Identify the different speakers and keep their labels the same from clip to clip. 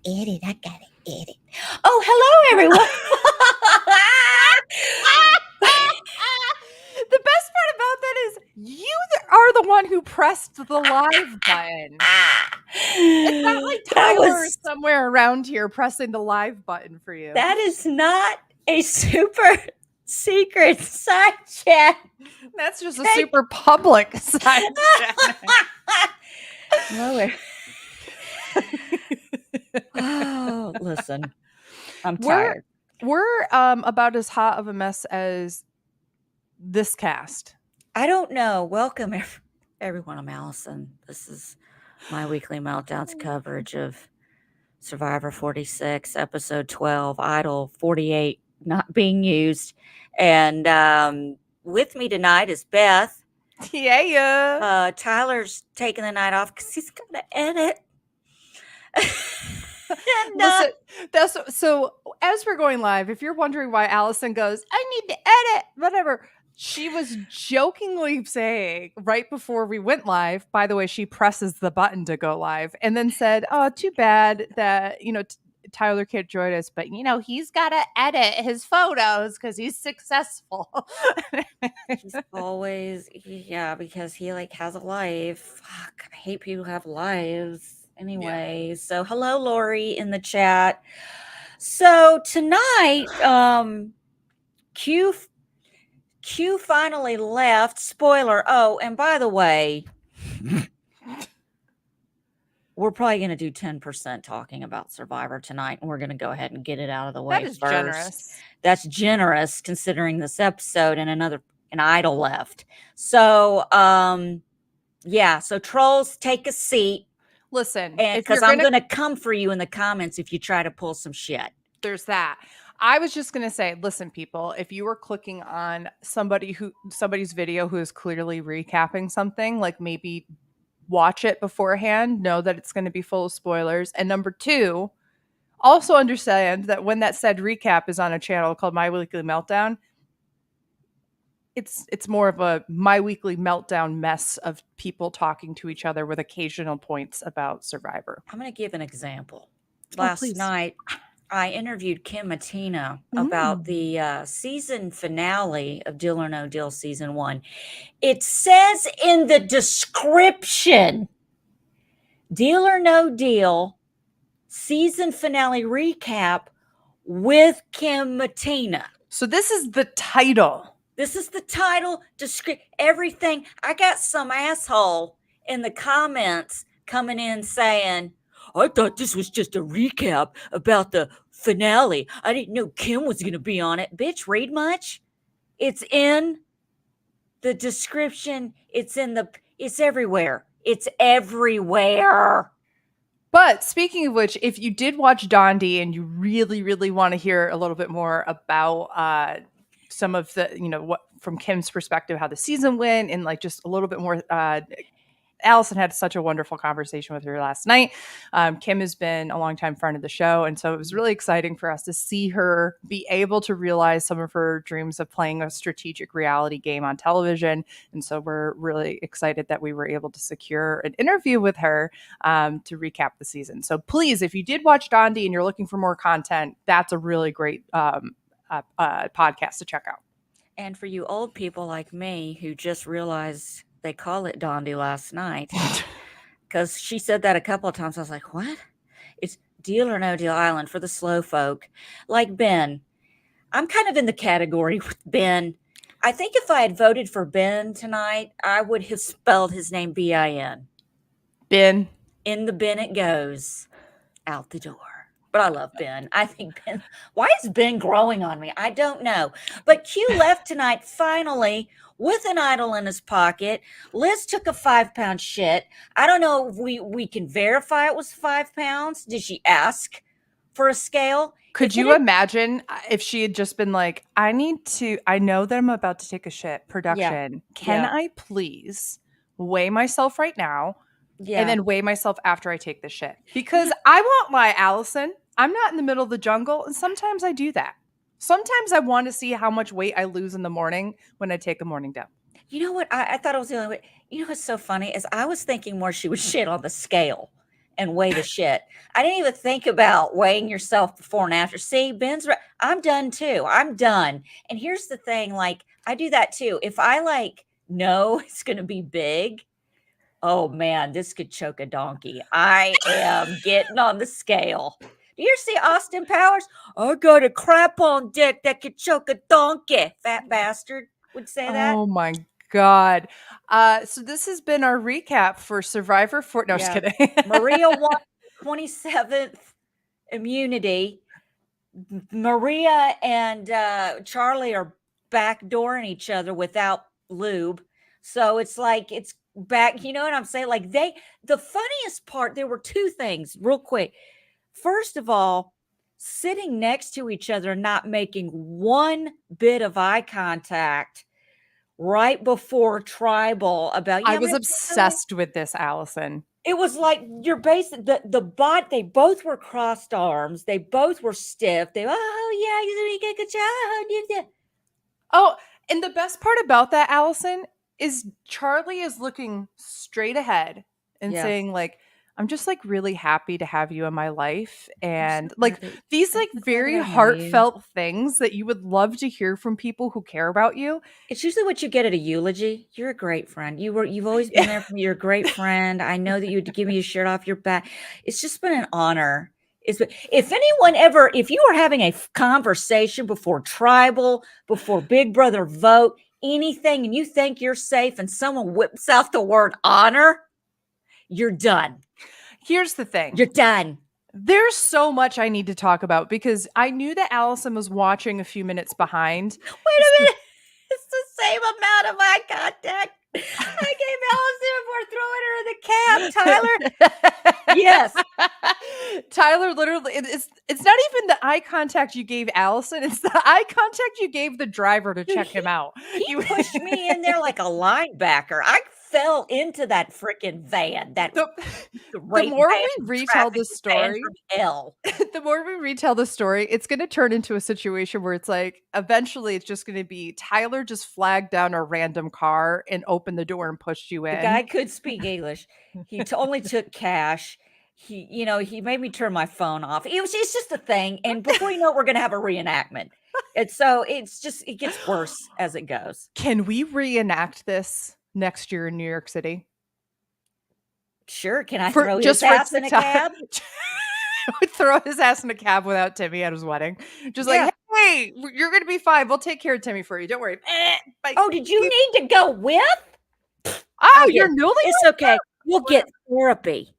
Speaker 1: edit. I gotta edit. Oh, hello, everyone.
Speaker 2: The best part about that is you are the one who pressed the live button. It's not like Tyler is somewhere around here pressing the live button for you.
Speaker 1: That is not a super secret side chat.
Speaker 2: That's just a super public side chat.
Speaker 1: Lower. Oh, listen, I'm tired.
Speaker 2: We're about as hot of a mess as this cast.
Speaker 1: I don't know. Welcome, everyone. I'm Allison. This is my weekly Meltdowns coverage of Survivor 46, episode 12, Idol 48, not being used. And with me tonight is Beth.
Speaker 2: Yeah.
Speaker 1: Tyler's taking the night off because he's got to edit.
Speaker 2: Listen, so as we're going live, if you're wondering why Allison goes, I need to edit, whatever. She was jokingly saying right before we went live, by the way, she presses the button to go live and then said, oh, too bad that, Tyler can't join us, but he's got to edit his photos because he's successful.
Speaker 1: He's always, because he has a life. Fuck, I hate people who have lives. Anyway, So hello, Lori in the chat. So tonight, Q finally left. Spoiler. Oh, and by the way, we're probably going to do 10% talking about Survivor tonight, and we're going to go ahead and get it out of the way
Speaker 2: That is
Speaker 1: first.
Speaker 2: generous.
Speaker 1: That's generous considering this episode and an idol left. So, so trolls, take a seat.
Speaker 2: Listen,
Speaker 1: because I'm going to come for you in the comments if you try to pull some shit.
Speaker 2: There's that. I was just going to say, listen, people, if you were clicking on somebody's video who is clearly recapping something, like maybe watch it beforehand, know that it's going to be full of spoilers. And number two, also understand that when that said recap is on a channel called My Weekly Meltdown, it's more of a My Weekly Meltdown mess of people talking to each other with occasional points about Survivor.
Speaker 1: I'm going to give an example. Last night, I interviewed Kim Matina about the season finale of Deal or No Deal Season 1. It says in the description, Deal or No Deal season finale recap with Kim Matina.
Speaker 2: So this is the title.
Speaker 1: This is the title, everything. I got some asshole in the comments coming in saying, I thought this was just a recap about the finale. I didn't know Kim was going to be on it. Bitch, read much? It's in the description. It's everywhere. It's everywhere.
Speaker 2: But speaking of which, if you did watch Dondi and you really, really want to hear a little bit more about some of the, what from Kim's perspective, how the season went, and just a little bit more. Allison had such a wonderful conversation with her last night. Kim has been a longtime friend of the show, and so it was really exciting for us to see her be able to realize some of her dreams of playing a strategic reality game on television. And so we're really excited that we were able to secure an interview with her to recap the season. So please, if you did watch Dondi and you're looking for more content, that's a really great podcast to check out.
Speaker 1: And for you old people like me who just realized they call it Dondi last night, because she said that a couple of times. I was like, what? It's Deal or No Deal Island for the slow folk. Like Ben. I'm kind of in the category with Ben. I think if I had voted for Ben tonight, I would have spelled his name B-I-N.
Speaker 2: Ben.
Speaker 1: In the bin it goes. Out the door. But I love Ben. I think Ben. Why is Ben growing on me? I don't know. But Q left tonight finally with an idol in his pocket. Liz took a 5-pound shit. I don't know if we can verify it was 5 pounds. Did she ask for a scale?
Speaker 2: Could you imagine if she had just been like, I know that I'm about to take a shit. Production. Yeah. Can I please weigh myself right now? Yeah. And then weigh myself after I take the shit. Because I won't lie, Allison, I'm not in the middle of the jungle. And sometimes I do that. Sometimes I want to see how much weight I lose in the morning when I take a morning dump.
Speaker 1: You know what? I thought it was the only way. You know what's so funny is I was thinking more she would shit on the scale. and weigh the shit. I didn't even think about weighing yourself before and after. See, Ben's right. I'm done too. I'm done. And here's the thing, like I do that too. If I like know it's gonna be big, oh man, this could choke a donkey. I am getting on the scale. Do you see Austin Powers? I got a crap on dick that could choke a donkey. Fat bastard would say that.
Speaker 2: Oh my God. So this has been our recap for Survivor for no, just
Speaker 1: Yeah.
Speaker 2: kidding.
Speaker 1: Maria won 27th immunity. Maria and Charlie are backdooring each other without lube. So it's like it's back, you know what I'm saying? Like the funniest part, there were two things real quick. First of all, sitting next to each other, not making one bit of eye contact right before tribal about,
Speaker 2: I
Speaker 1: yeah,
Speaker 2: was
Speaker 1: my
Speaker 2: obsessed with this, Allison.
Speaker 1: it was like you're basic the bot, they both were crossed arms, they both were stiff. They, oh yeah, you did a good job. You did.
Speaker 2: Oh, and the best part about that, Allison, is Charlie is looking straight ahead and
Speaker 1: Yes.
Speaker 2: saying, like, I'm just like really happy to have you in my life.
Speaker 1: I'm so
Speaker 2: And
Speaker 1: glad
Speaker 2: like
Speaker 1: that
Speaker 2: these
Speaker 1: I'm
Speaker 2: like
Speaker 1: so glad that
Speaker 2: very
Speaker 1: I know you.
Speaker 2: heartfelt things that you would love to hear from people who care about you.
Speaker 1: It's usually what you get at a eulogy. You're a great friend. You've always been there for me. You're a great friend. I know that you'd give me a shirt off your back. It's just been an honor. If anyone ever, if you are having a conversation before tribal, before Big Brother vote, anything, and you think you're safe and someone whips out the word honor, you're done.
Speaker 2: Here's the thing.
Speaker 1: You're done.
Speaker 2: There's so much I need to talk about because I knew that Allison was watching a few minutes behind.
Speaker 1: Wait a minute. It's the same amount of eye contact I gave Allison before throwing her in the cab, Tyler. Yes.
Speaker 2: Tyler, literally, it's not even the eye contact you gave Allison, it's the eye contact you gave the driver to
Speaker 1: Dude,
Speaker 2: check him out.
Speaker 1: He pushed me in there like a linebacker. I fell into that freaking van. That
Speaker 2: The
Speaker 1: great
Speaker 2: more
Speaker 1: van,
Speaker 2: we retell
Speaker 1: traffic
Speaker 2: this
Speaker 1: van
Speaker 2: story,
Speaker 1: from hell.
Speaker 2: the more we retell the story, it's going to turn into a situation where it's like, eventually it's just going to be Tyler just flagged down a random car and opened the door and pushed you
Speaker 1: The
Speaker 2: in.
Speaker 1: guy could speak English. He only took cash. He made me turn my phone off. It's just a thing. And before you know it, we're going to have a reenactment. And so it gets worse as it goes.
Speaker 2: Can we reenact this next year in New York City?
Speaker 1: Sure. Can I
Speaker 2: For
Speaker 1: throw
Speaker 2: just
Speaker 1: his
Speaker 2: for
Speaker 1: ass in a
Speaker 2: TikTok.
Speaker 1: cab?
Speaker 2: Throw his ass in a cab without Timmy at his wedding. Just
Speaker 1: Yeah.
Speaker 2: like, hey, you're gonna be fine. We'll take care of Timmy for you. Don't worry. Bye.
Speaker 1: Oh, did you need to go with?
Speaker 2: Oh,
Speaker 1: Yeah,
Speaker 2: you're newly.
Speaker 1: it's okay. We'll get therapy.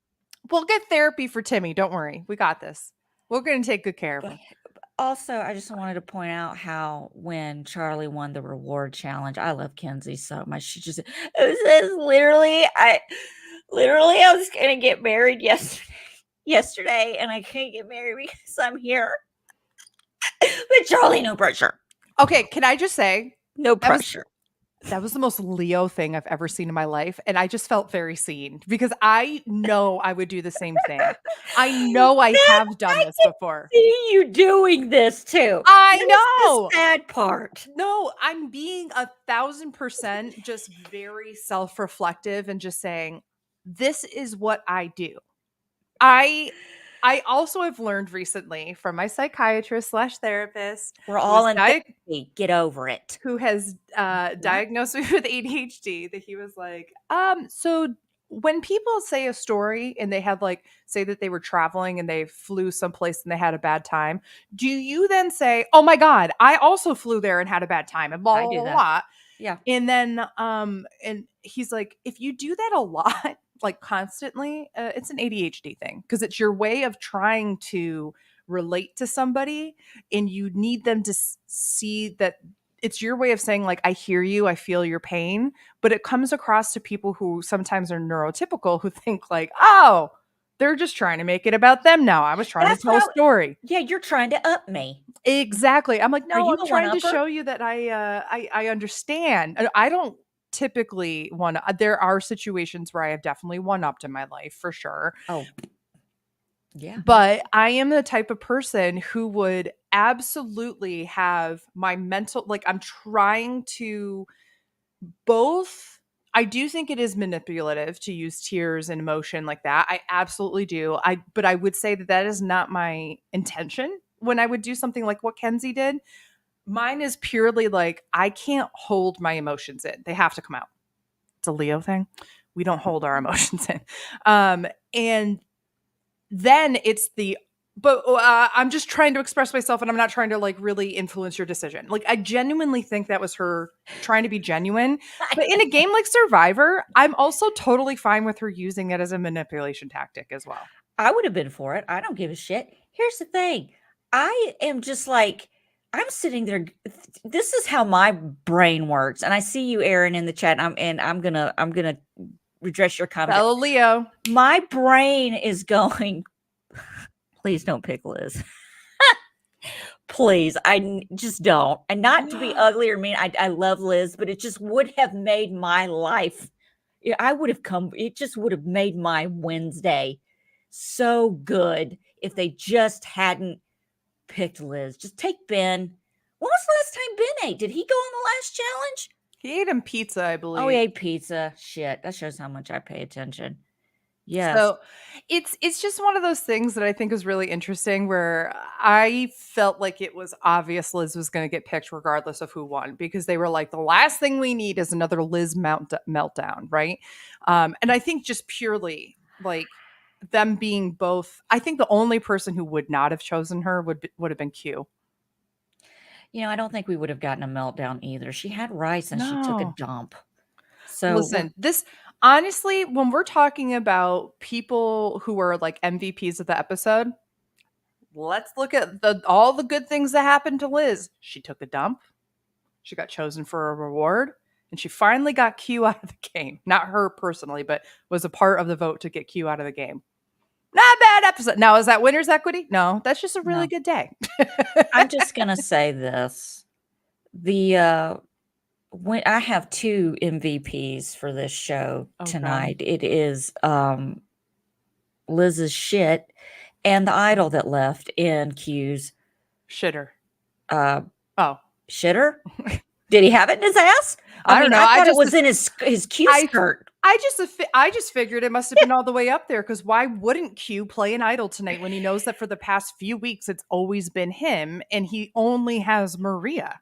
Speaker 2: We'll get therapy for Timmy. Don't worry. We got this. We're gonna take good care of him.
Speaker 1: Also, I just wanted to point out how when Charlie won the reward challenge, I love Kenzie so much. She just it was literally I was gonna get married yesterday, and I can't get married because I'm here. But Charlie, no pressure.
Speaker 2: Okay, can I just say
Speaker 1: No pressure.
Speaker 2: that was the most Leo thing I've ever seen in my life. And I just felt very seen because I know I would do the same thing. I know I have done this before.
Speaker 1: See you doing this too.
Speaker 2: I
Speaker 1: This is
Speaker 2: know.
Speaker 1: the sad part.
Speaker 2: No, I'm being 1,000% just very self-reflective and just saying, this is what I do. I also have learned recently from my psychiatrist / therapist.
Speaker 1: We're all in
Speaker 2: diag-
Speaker 1: therapy. Get over it.
Speaker 2: who has diagnosed me with ADHD, that he was like, so when people say a story and they have like say that they were traveling and they flew someplace and they had a bad time, do you then say, oh my God, I also flew there and had a bad time and blah
Speaker 1: I
Speaker 2: blah
Speaker 1: do
Speaker 2: blah,
Speaker 1: that.
Speaker 2: blah.
Speaker 1: Yeah.
Speaker 2: And then and he's like, if you do that a lot, like constantly, it's an ADHD thing because it's your way of trying to relate to somebody and you need them to see that it's your way of saying like, I hear you, I feel your pain. But it comes across to people who sometimes are neurotypical who think like, oh, they're just trying to make it about them now. I was trying
Speaker 1: That's
Speaker 2: to tell a story.
Speaker 1: Yeah, you're trying to up me.
Speaker 2: Exactly. I'm like,
Speaker 1: Are
Speaker 2: no,
Speaker 1: you
Speaker 2: I'm
Speaker 1: a
Speaker 2: trying to
Speaker 1: one-upper?
Speaker 2: show you that I understand. I don't typically want to. There are situations where I have definitely one-upped in my life for sure.
Speaker 1: Oh, yeah.
Speaker 2: But I am the type of person who would absolutely have my mental, like I'm trying to both I do think it is manipulative to use tears and emotion like that. I absolutely do. But I would say that that is not my intention when I would do something like what Kenzie did. Mine is purely like I can't hold my emotions in. They have to come out. It's a Leo thing. We don't hold our emotions in. And then it's the but I'm just trying to express myself and I'm not trying to like really influence your decision. Like I genuinely think that was her trying to be genuine. But in a game like Survivor, I'm also totally fine with her using it as a manipulation tactic as well.
Speaker 1: I would have been for it. I don't give a shit. Here's the thing. I am just like, I'm sitting there. This is how my brain works. And I see you, Aaron, in the chat. I'm gonna redress your comment.
Speaker 2: Fellow Leo.
Speaker 1: My brain is going, please don't pick Liz. Please, just don't. And not to be ugly or mean, I love Liz, but it just would have made my life. I would have come. It just would have made my Wednesday so good if they just hadn't picked Liz. Just take Ben. When was the last time Ben ate? Did he go on the last challenge?
Speaker 2: He ate him pizza, I believe.
Speaker 1: Oh, he ate pizza. Shit, that shows how much I pay attention. Yes.
Speaker 2: So it's just one of those things that I think is really interesting where I felt like it was obvious Liz was going to get picked regardless of who won because they were like, the last thing we need is another Liz meltdown, right? And I think just purely like them being both, I think the only person who would not have chosen her would have been Q.
Speaker 1: I don't think we would have gotten a meltdown either. She had rice and she took a dump. So
Speaker 2: listen, this honestly, when we're talking about people who are like MVPs of the episode, let's look at all the good things that happened to Liz. She took a dump. She got chosen for a reward. And she finally got Q out of the game. Not her personally, but was a part of the vote to get Q out of the game. Not a bad episode. Now, is that winner's equity? No, that's just a really good day.
Speaker 1: I'm just going to say this. When I have 2 MVPs for this show tonight. God. It is Liz's shit and the idol that left in Q's
Speaker 2: shitter.
Speaker 1: Shitter? Did he have it in his ass?
Speaker 2: I don't know.
Speaker 1: I thought it was in his Q skirt.
Speaker 2: I just figured it must have been all the way up there because why wouldn't Q play an idol tonight when he knows that for the past few weeks it's always been him and he only has Maria?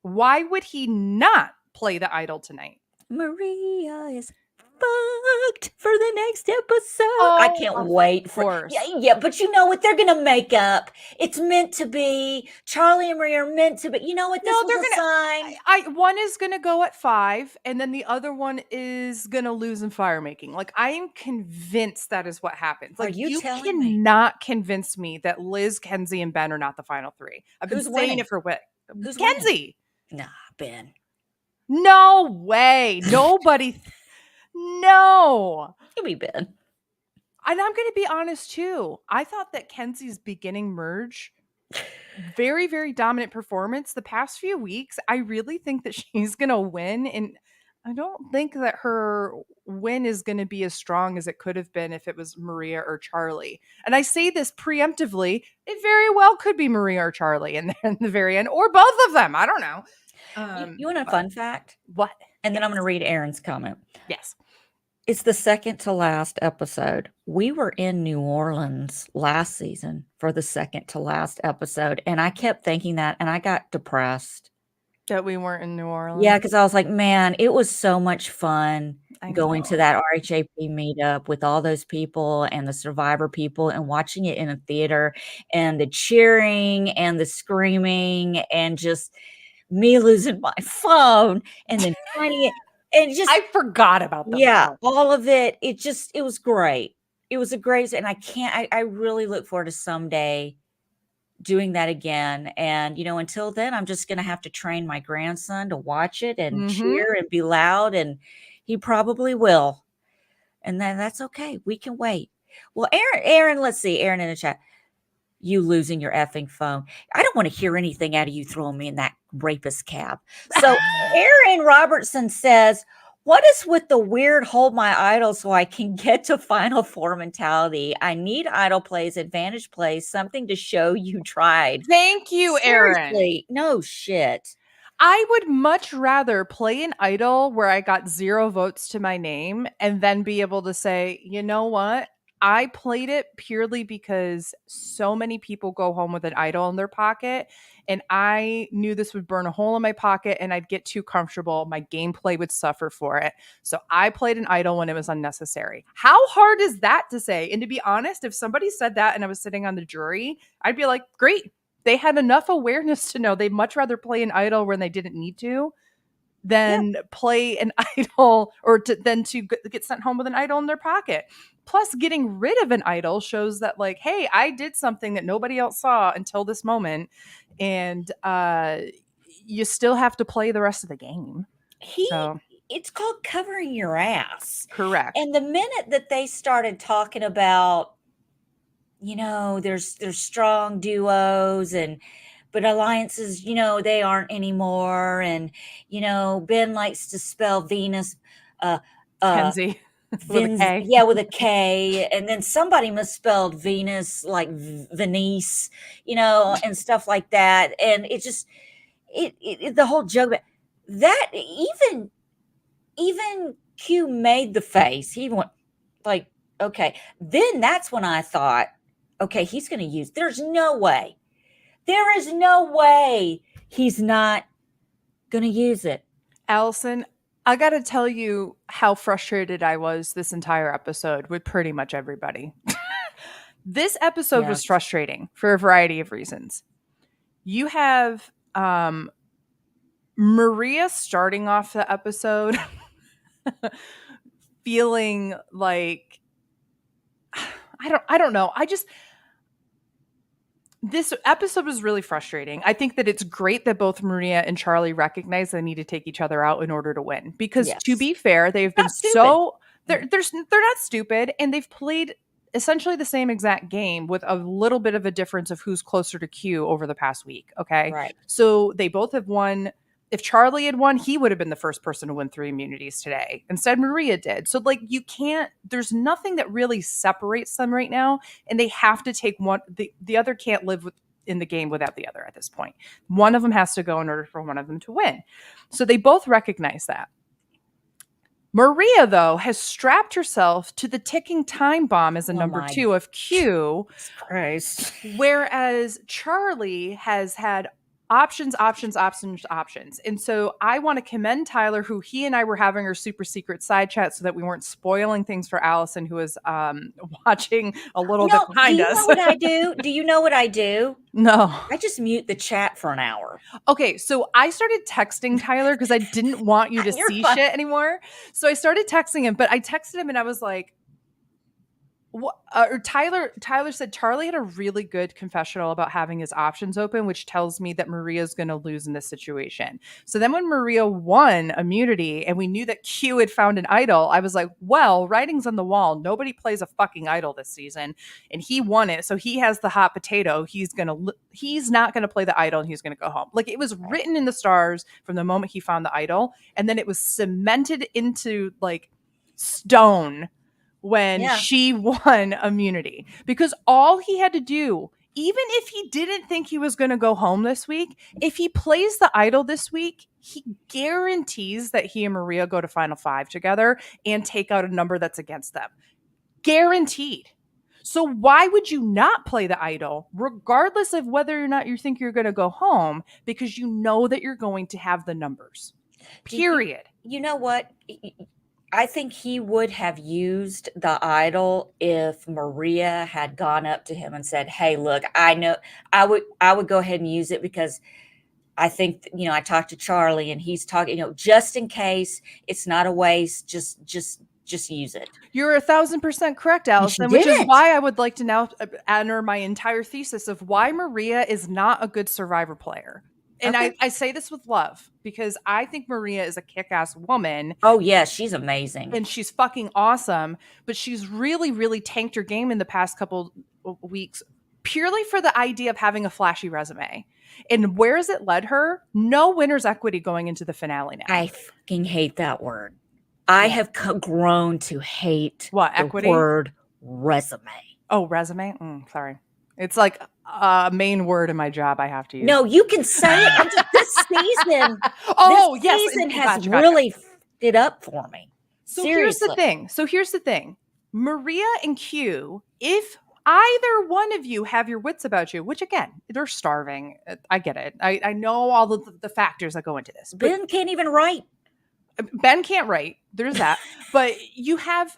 Speaker 2: Why would he not play the idol tonight?
Speaker 1: Maria is fucked for the next episode. I can't wait for yeah, but you know what? They're gonna make up. It's meant to be. Charlie and Maria are meant to be. You know what? This was a sign.
Speaker 2: One is gonna go at 5, and then the other one is gonna lose in fire making. Like I am convinced that is what happens. Like you cannot convince me that Liz, Kenzie, and Ben are not the final 3. I've been saying it for what?
Speaker 1: Who's
Speaker 2: Kenzie?
Speaker 1: Nah, Ben.
Speaker 2: No way. Nobody. No.
Speaker 1: It'll be Ben. And
Speaker 2: I'm going to be honest too. I thought that Kenzie's beginning merge, very, very dominant performance the past few weeks. I really think that she's going to win. And I don't think that her win is going to be as strong as it could have been if it was Maria or Charlie. And I say this preemptively. It very well could be Maria or Charlie in the very end, or both of them. I don't know.
Speaker 1: You want a fun fact?
Speaker 2: What?
Speaker 1: And then I'm going to read Aaron's comment.
Speaker 2: Yes.
Speaker 1: It's the second to last episode. We were in New Orleans last season for the second to last episode. And I kept thinking that, and I got depressed.
Speaker 2: That we weren't in New Orleans?
Speaker 1: Yeah, because I was like, man, it was so much fun going to that RHAP meetup with all those people and the Survivor people and watching it in a theater and the cheering and the screaming and just me losing my phone and then finding it. And just
Speaker 2: I forgot about that.
Speaker 1: Yeah, all of it. It was great. It was a great, and I really look forward to someday doing that again. And, until then, I'm just going to have to train my grandson to watch it and cheer and be loud. And he probably will. And then that's okay. We can wait. Well, Aaron, let's see. Aaron in the chat. You losing your effing phone. I don't want to hear anything out of you throwing me in that rapist cab. So Aaron Robertson says, what is with the weird hold my idol so I can get to Final Four mentality? I need idol plays, advantage plays, something to show you tried.
Speaker 2: Thank you,
Speaker 1: Seriously,
Speaker 2: Aaron.
Speaker 1: No shit.
Speaker 2: I would much rather play an idol where I got 0 votes to my name and then be able to say, you know what? I played it purely because so many people go home with an idol in their pocket. And I knew this would burn a hole in my pocket and I'd get too comfortable. My gameplay would suffer for it. So I played an idol when it was unnecessary. How hard is that to say? And to be honest, if somebody said that and I was sitting on the jury, I'd be like, great. They had enough awareness to know they'd much rather play an idol when they didn't need to than play an idol than to get sent home with an idol in their pocket. Plus, getting rid of an idol shows that, like, hey, I did something that nobody else saw until this moment, and you still have to play the rest of the game.
Speaker 1: It's called covering your ass.
Speaker 2: Correct.
Speaker 1: And the minute that they started talking about, there's strong duos but alliances, they aren't anymore. And, Ben likes to spell Venus,
Speaker 2: Kenzie. With a K.
Speaker 1: Yeah, with a K. And then somebody misspelled Venus like Venice, and stuff like that. And it just, the whole joke that even Q made the face. He went like, okay. Then that's when I thought, okay, he's going to use, there is no way he's not going to use it.
Speaker 2: Allison, I got to tell you how frustrated I was this entire episode with pretty much everybody. This episode was frustrating for a variety of reasons. You have Maria starting off the episode feeling like, I don't know. This episode was really frustrating. I think that it's great that both Maria and Charlie recognize they need to take each other out in order to win. Because to be fair, they've been they're not stupid, and they've played essentially the same exact game with a little bit of a difference of who's closer to Q over the past week. Okay.
Speaker 1: Right.
Speaker 2: So they both have won. If Charlie had won, he would have been the first person to win 3 immunities today. Instead, Maria did. So, like, there's nothing that really separates them right now. And they have to take one. The other can't live in the game without the other at this point. One of them has to go in order for one of them to win. So they both recognize that. Maria, though, has strapped herself to the ticking time bomb as a number 2 of Q.
Speaker 1: Christ.
Speaker 2: Whereas Charlie has had options. And so I want to commend Tyler, who he and I were having our super secret side chat so that we weren't spoiling things for Allison, who was watching a little bit behind us.
Speaker 1: Do you know what I do? Do you know what I do?
Speaker 2: No.
Speaker 1: I just mute the chat for an hour.
Speaker 2: Okay, so I started texting Tyler because I didn't want you to see shit anymore. So I started texting him, but I texted him and I was like, Tyler said Charlie had a really good confessional about having his options open, which tells me that Maria's going to lose in this situation. So then when Maria won immunity and we knew that Q had found an idol, I was like, well, writing's on the wall. Nobody plays a fucking idol this season, and he won it. So he has the hot potato. He's not going to play the idol, and he's going to go home. Like, it was written in the stars from the moment he found the idol, and then it was cemented into like stone when she won immunity, because all he had to do, even if he didn't think he was going to go home this week, if he plays the idol this week, he guarantees that he and Maria go to Final 5 together and take out a number that's against them. Guaranteed. So why would you not play the idol, regardless of whether or not you think you're going to go home, because you know that you're going to have the numbers. Period.
Speaker 1: You know what? I think he would have used the idol if Maria had gone up to him and said, "Hey, look, I know I would go ahead and use it because I think, I talked to Charlie and he's talking, just in case it's not a waste, just use it."
Speaker 2: You're 1,000% correct, Allison, which is why I would like to now enter my entire thesis of why Maria is not a good Survivor player. And I say this with love, because I think Maria is a kick-ass woman.
Speaker 1: Oh, yeah, she's amazing.
Speaker 2: And she's fucking awesome. But she's really, really tanked her game in the past couple weeks, purely for the idea of having a flashy resume. And where has it led her? No winner's equity going into the finale now.
Speaker 1: I fucking hate that word. I have grown to hate
Speaker 2: equity?
Speaker 1: The word resume.
Speaker 2: Oh, resume? Sorry. It's like a main word in my job I have to use.
Speaker 1: No, you can say it. This season, this
Speaker 2: Oh, yes.
Speaker 1: season has
Speaker 2: Gotcha.
Speaker 1: really f it up for me.
Speaker 2: So here's the
Speaker 1: Seriously.
Speaker 2: thing. Maria and Q, if either one of you have your wits about you, which again, they're starving. I get it. I know all of the factors that go into this. But
Speaker 1: Ben can't even write.
Speaker 2: Ben can't write. There's that. But you have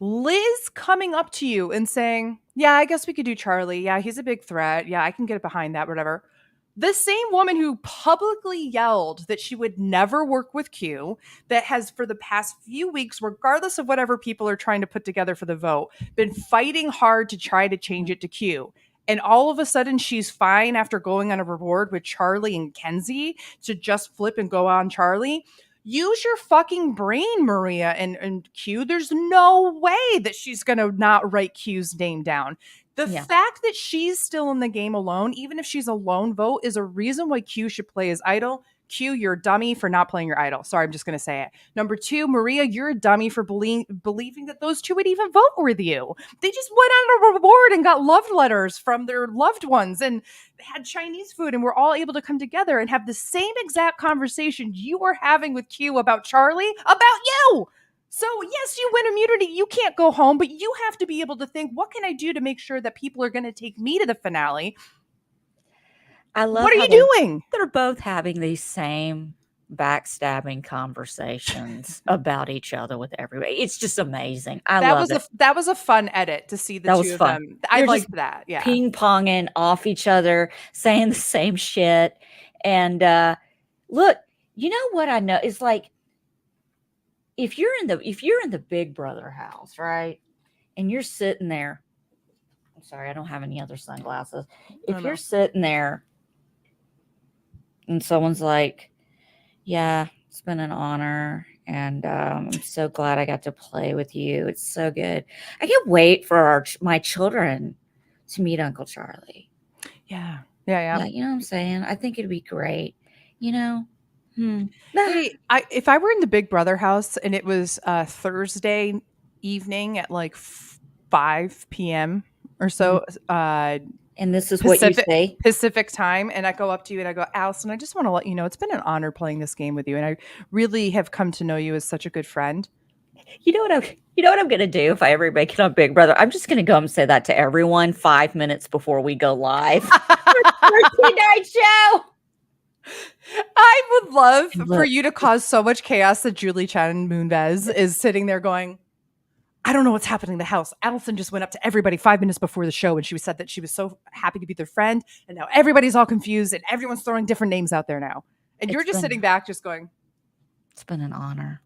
Speaker 2: Liz coming up to you and saying, "Yeah, I guess we could do Charlie. Yeah, he's a big threat. Yeah, I can get behind that, whatever." The same woman who publicly yelled that she would never work with Q, that has for the past few weeks, regardless of whatever people are trying to put together for the vote, been fighting hard to try to change it to Q. And all of a sudden, she's fine after going on a reward with Charlie and Kenzie to just flip and go on Charlie. Use your fucking brain, Maria and Q. There's no way that she's going to not write Q's name down. The fact that she's still in the game alone, even if she's a lone vote, is a reason why Q should play as idol. Q, you're a dummy for not playing your idol. Sorry, I'm just going to say it. Number two, Maria, you're a dummy for believing that those two would even vote with you. They just went on a reward and got love letters from their loved ones and had Chinese food, and we're all able to come together and have the same exact conversation you were having with Q about Charlie, about you. So yes, you win immunity. You can't go home, but you have to be able to think, what can I do to make sure that people are going to take me to the finale?
Speaker 1: I love
Speaker 2: what are
Speaker 1: how
Speaker 2: you doing?
Speaker 1: They're both having these same backstabbing conversations about each other with everybody. It's just amazing. I love it.
Speaker 2: That was a fun edit to see the
Speaker 1: That
Speaker 2: two
Speaker 1: was
Speaker 2: of
Speaker 1: fun.
Speaker 2: them. I liked that. Yeah.
Speaker 1: Ping-ponging off each other, saying the same shit. And look, you know what I know? It's like if you're in the Big Brother house, right? And you're sitting there. I'm sorry, I don't have any other sunglasses. If you're sitting there and someone's like, "Yeah, it's been an honor, and I'm so glad I got to play with you. It's so good. I can't wait for my children to meet Uncle Charlie."
Speaker 2: Yeah.
Speaker 1: Yeah, you know what I'm saying? I think it'd be great. You know?
Speaker 2: Hey, if I were in the Big Brother house and it was Thursday evening at like 5 p.m. or so,
Speaker 1: and this is what you say?
Speaker 2: Pacific time, and I go up to you and I go, "Allison, I just want to let you know it's been an honor playing this game with you, and I really have come to know you as such a good friend."
Speaker 1: You know what I'm gonna do if I ever make it on Big Brother? I'm just gonna go and say that to everyone 5 minutes before we go live. Thursday night show.
Speaker 2: I would love for you to cause so much chaos that Julie Chen Moonves is sitting there going, "I don't know what's happening in the house. Allison just went up to everybody 5 minutes before the show and she said that she was so happy to be their friend. And now everybody's all confused and everyone's throwing different names out there now." And you're just sitting back just going,
Speaker 1: "It's been an honor.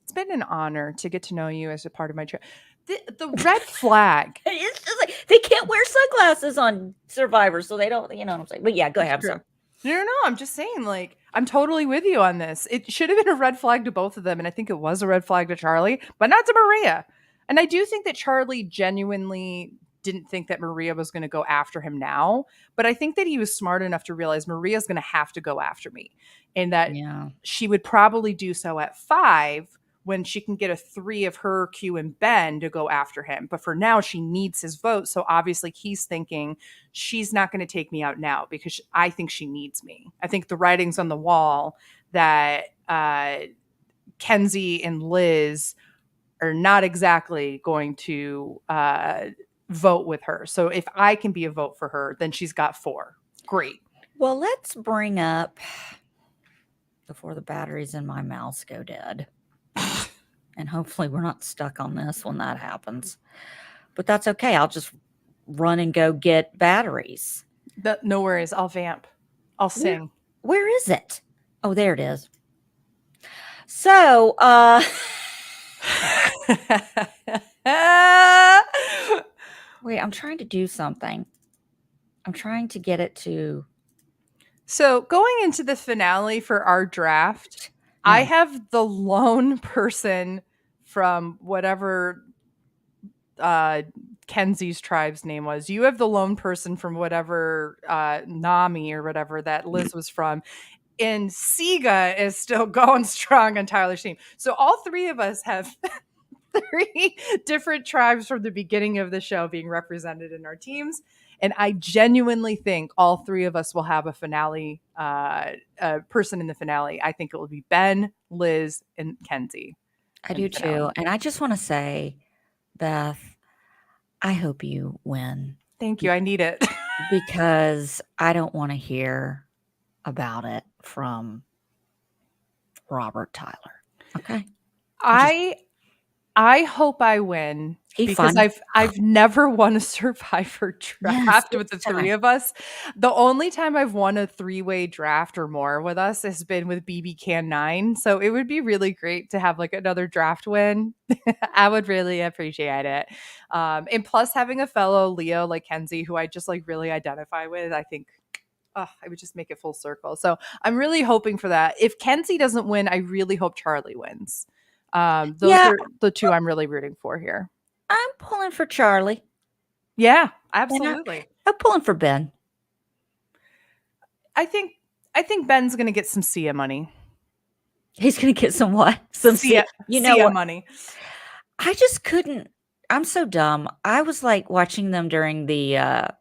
Speaker 2: It's been an honor to get to know you as a part of my trip." The red flag.
Speaker 1: It's just like they can't wear sunglasses on Survivor, so they don't, you know what I'm saying? But yeah, go ahead. I'm sorry.
Speaker 2: No, I'm just saying, like, I'm totally with you on this. It should have been a red flag to both of them, and I think it was a red flag to Charlie, but not to Maria. And I do think that Charlie genuinely didn't think that Maria was going to go after him now, but I think that he was smart enough to realize Maria's going to have to go after me, and that she would probably do so at 5 when she can get a 3 of her, Q, and Ben to go after him. But for now, she needs his vote. So obviously he's thinking she's not going to take me out now because I think she needs me. I think the writing's on the wall that Kenzie and Liz are not exactly going to vote with her. So if I can be a vote for her, then she's got 4. Great.
Speaker 1: Well, let's bring up before the batteries in my mouse go dead. And hopefully we're not stuck on this when that happens. But that's okay. I'll just run and go get batteries.
Speaker 2: No worries. I'll vamp. I'll sing.
Speaker 1: Where is it? Oh, there it is. So, wait, I'm trying to do something. I'm trying to get it to.
Speaker 2: So going into the finale for our draft, I have the lone person from whatever Kenzie's tribe's name was. You have the lone person from whatever Nami or whatever that Liz was from. And Siga is still going strong on Tyler's team. So all 3 of us have three different tribes from the beginning of the show being represented in our teams. And I genuinely think all three of us will have a finale person in the finale. I think it will be Ben, Liz, and Kenzie.
Speaker 1: I
Speaker 2: In
Speaker 1: do
Speaker 2: the finale.
Speaker 1: too. And I just want to say, Beth, I hope you win
Speaker 2: Thank you. I need it.
Speaker 1: because I don't want to hear about it from Robert Tyler. Okay.
Speaker 2: I hope I win because
Speaker 1: fun.
Speaker 2: I've never won a Survivor draft with the
Speaker 1: this
Speaker 2: three
Speaker 1: time.
Speaker 2: of us. The only time I've won a three-way draft or more with us has been with BB Can 9. So it would be really great to have like another draft win. I would really appreciate it. And plus having a fellow Leo like Kenzie, who I just like really identify with, I think I would just make it full circle. So I'm really hoping for that. If Kenzie doesn't win, I really hope Charlie wins. Those
Speaker 1: Yeah,
Speaker 2: are the two I'm really rooting for here.
Speaker 1: I'm pulling for Charlie.
Speaker 2: Yeah,
Speaker 1: And
Speaker 2: absolutely.
Speaker 1: I'm pulling for Ben.
Speaker 2: I think Ben's gonna get some Sia money.
Speaker 1: He's going to get some what? Some
Speaker 2: Sia,
Speaker 1: you know
Speaker 2: Sia
Speaker 1: what?
Speaker 2: money.
Speaker 1: I just couldn't. I'm so dumb. I was like watching them during the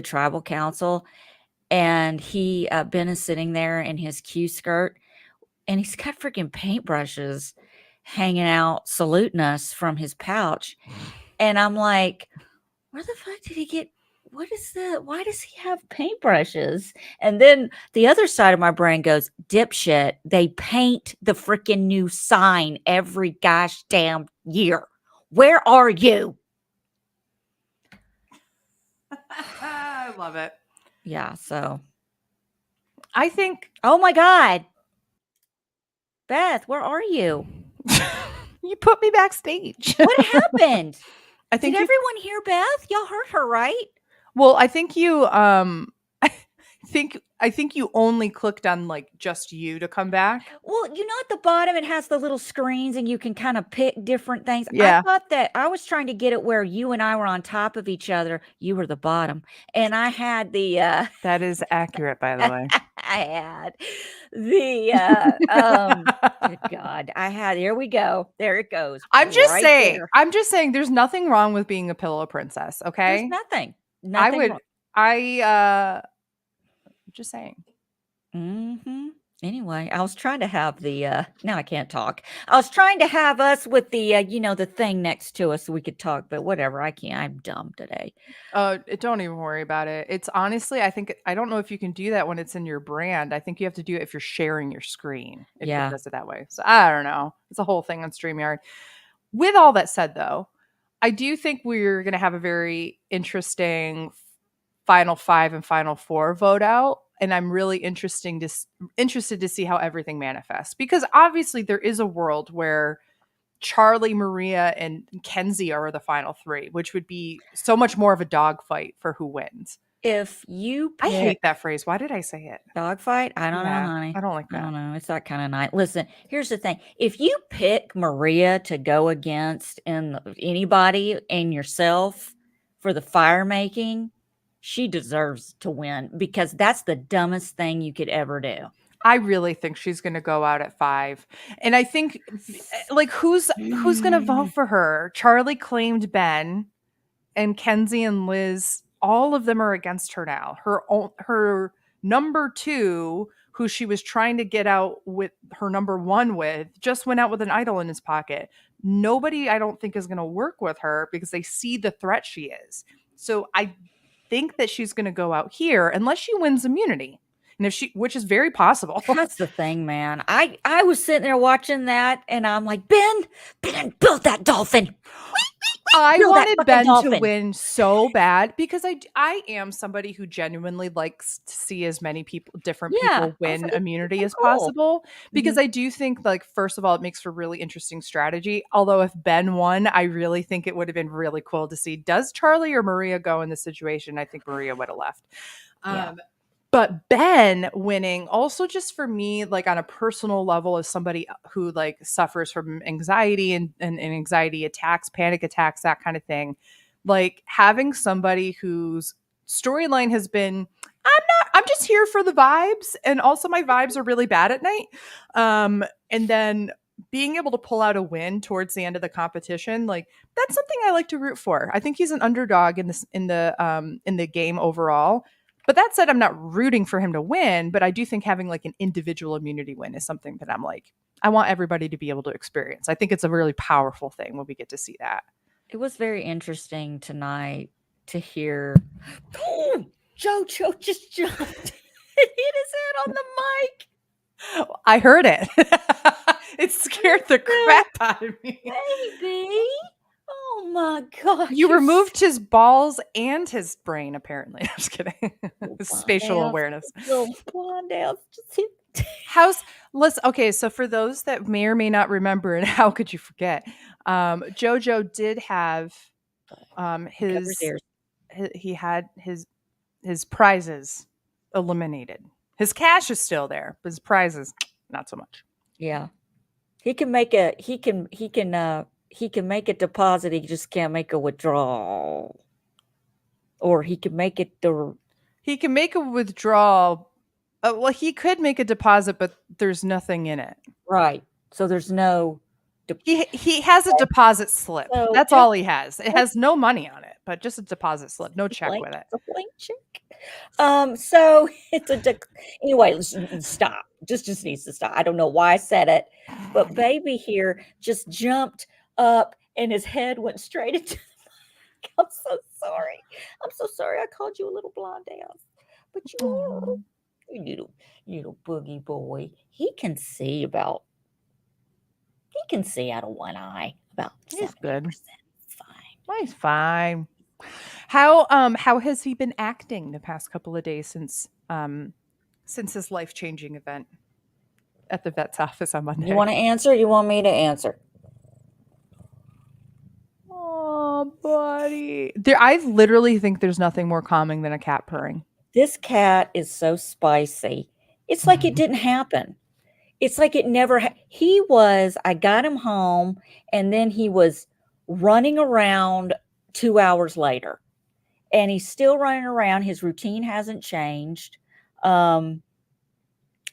Speaker 1: tribal council, and Ben is sitting there in his Q skirt, and he's got freaking paintbrushes hanging out, saluting us from his pouch, and I'm like, where the fuck did he get? What is that? Why does he have paintbrushes? And then the other side of my brain goes, dipshit, they paint the freaking new sign every gosh damn year. Where are you?
Speaker 2: I love it.
Speaker 1: Yeah, so.
Speaker 2: I think.
Speaker 1: Oh my God. Beth, where are you?
Speaker 2: You put me backstage.
Speaker 1: What happened?
Speaker 2: I think
Speaker 1: Did everyone hear Beth? Y'all heard her, right?
Speaker 2: Well, I think you I think you only clicked on like just you to come back.
Speaker 1: Well, at the bottom it has the little screens and you can kind of pick different things.
Speaker 2: Yeah.
Speaker 1: I thought that I was trying to get it where you and I were on top of each other. You were the bottom. And I had the
Speaker 2: That is accurate, by the way.
Speaker 1: I had the good God. Here we go. There it goes.
Speaker 2: I'm just
Speaker 1: right
Speaker 2: saying.
Speaker 1: there.
Speaker 2: I'm just saying there's nothing wrong with being a pillow princess,
Speaker 1: There's
Speaker 2: okay?
Speaker 1: nothing.
Speaker 2: I
Speaker 1: Nothing
Speaker 2: would
Speaker 1: wrong.
Speaker 2: just saying.
Speaker 1: Mhm. Anyway, I was trying to have the now I can't talk. I was trying to have us with the the thing next to us so we could talk, but whatever. I can't. I'm dumb today.
Speaker 2: Don't even worry about it. It's honestly, I don't know if you can do that when it's in your brand. I think you have to do it if you're sharing your screen. If
Speaker 1: Yeah.
Speaker 2: it does it that way. So I don't know. It's a whole thing on StreamYard. With all that said, though, I do think we're going to have a very interesting Final 5 and Final 4 vote out. And I'm really interested to see how everything manifests. Because obviously there is a world where Charlie, Maria, and Kenzie are the final 3, which would be so much more of a dogfight for who wins.
Speaker 1: If you
Speaker 2: I
Speaker 1: pick
Speaker 2: hate that phrase. Why did I say it?
Speaker 1: dogfight, I don't know,
Speaker 2: Yeah,
Speaker 1: honey.
Speaker 2: I don't like
Speaker 1: I
Speaker 2: that.
Speaker 1: don't know. It's that kind of night. Listen, here's the thing. If you pick Maria to go against anybody and yourself for the fire making, she deserves to win because that's the dumbest thing you could ever do.
Speaker 2: I really think she's going to go out at 5. And I think like who's going to vote for her? Charlie claimed Ben, and Kenzie and Liz, all of them are against her now. Her number 2, who she was trying to get out with her number 1 with, just went out with an idol in his pocket. Nobody, I don't think, is going to work with her because they see the threat she is. So I think that she's going to go out here unless she wins immunity. And which is very possible.
Speaker 1: That's the thing, man. I was sitting there watching that, and I'm like, Ben, build that dolphin.
Speaker 2: I
Speaker 1: Build that
Speaker 2: wanted
Speaker 1: fucking
Speaker 2: Ben to
Speaker 1: dolphin.
Speaker 2: win so bad because I am somebody who genuinely likes to see as many different
Speaker 1: Yeah,
Speaker 2: people win
Speaker 1: like,
Speaker 2: immunity as
Speaker 1: cool.
Speaker 2: possible because I do think, like, first of all, it makes for really interesting strategy. Although if Ben won, I really think it would have been really cool to see, does Charlie or Maria go in this situation? I think Maria would have left.
Speaker 1: Yeah.
Speaker 2: But Ben winning also, just for me, like on a personal level, as somebody who like suffers from anxiety and anxiety attacks, panic attacks, that kind of thing, like having somebody whose storyline has been, I'm just here for the vibes, and also my vibes are really bad at night. And then being able to pull out a win towards the end of the competition, like that's something I like to root for. I think he's an underdog in this in the game overall. But that said, I'm not rooting for him to win, but I do think having like an individual immunity win is something that I'm like, I want everybody to be able to experience. I think it's a really powerful thing when we get to see that.
Speaker 1: It was very interesting tonight to hear. Oh, JoJo just jumped and hit his head on the mic.
Speaker 2: I heard it. It scared the crap out of me.
Speaker 1: Baby. Oh my gosh.
Speaker 2: You removed his balls and his brain, apparently. I'm just kidding. His spatial awareness.
Speaker 1: Little blonde ass just hit.
Speaker 2: Okay, so for those that may or may not remember, and how could you forget, JoJo did have he had his prizes eliminated. His cash is still there, but his prizes not so much.
Speaker 1: Yeah. He can make a deposit, he just can't make a withdrawal. Or he can make it
Speaker 2: He can make a withdrawal. Well, he could make a deposit, but there's nothing in it.
Speaker 1: Right. So there's no
Speaker 2: he has a deposit slip.
Speaker 1: So
Speaker 2: that's all he has. It has no money on it, but just a deposit slip, no check with it.
Speaker 1: It's a blank check. So it's anyway, listen, stop. Just needs to stop. I don't know why I said it, but baby here just jumped up and his head went straight into the mic. I'm so sorry. I'm so sorry I called you a little blonde ass. But you are little boogie boy. He can see out of one eye about 70%.
Speaker 2: Good.
Speaker 1: It's fine.
Speaker 2: He's fine. How has he been acting the past couple of days since his life-changing event at the vet's office on Monday?
Speaker 1: You want to answer? Or you want me to answer?
Speaker 2: Oh, buddy. I literally think there's nothing more calming than a cat purring.
Speaker 1: This cat is so spicy. It's like it didn't happen. It's like it never I got him home and then he was running around 2 hours later. And he's still running around. His routine hasn't changed.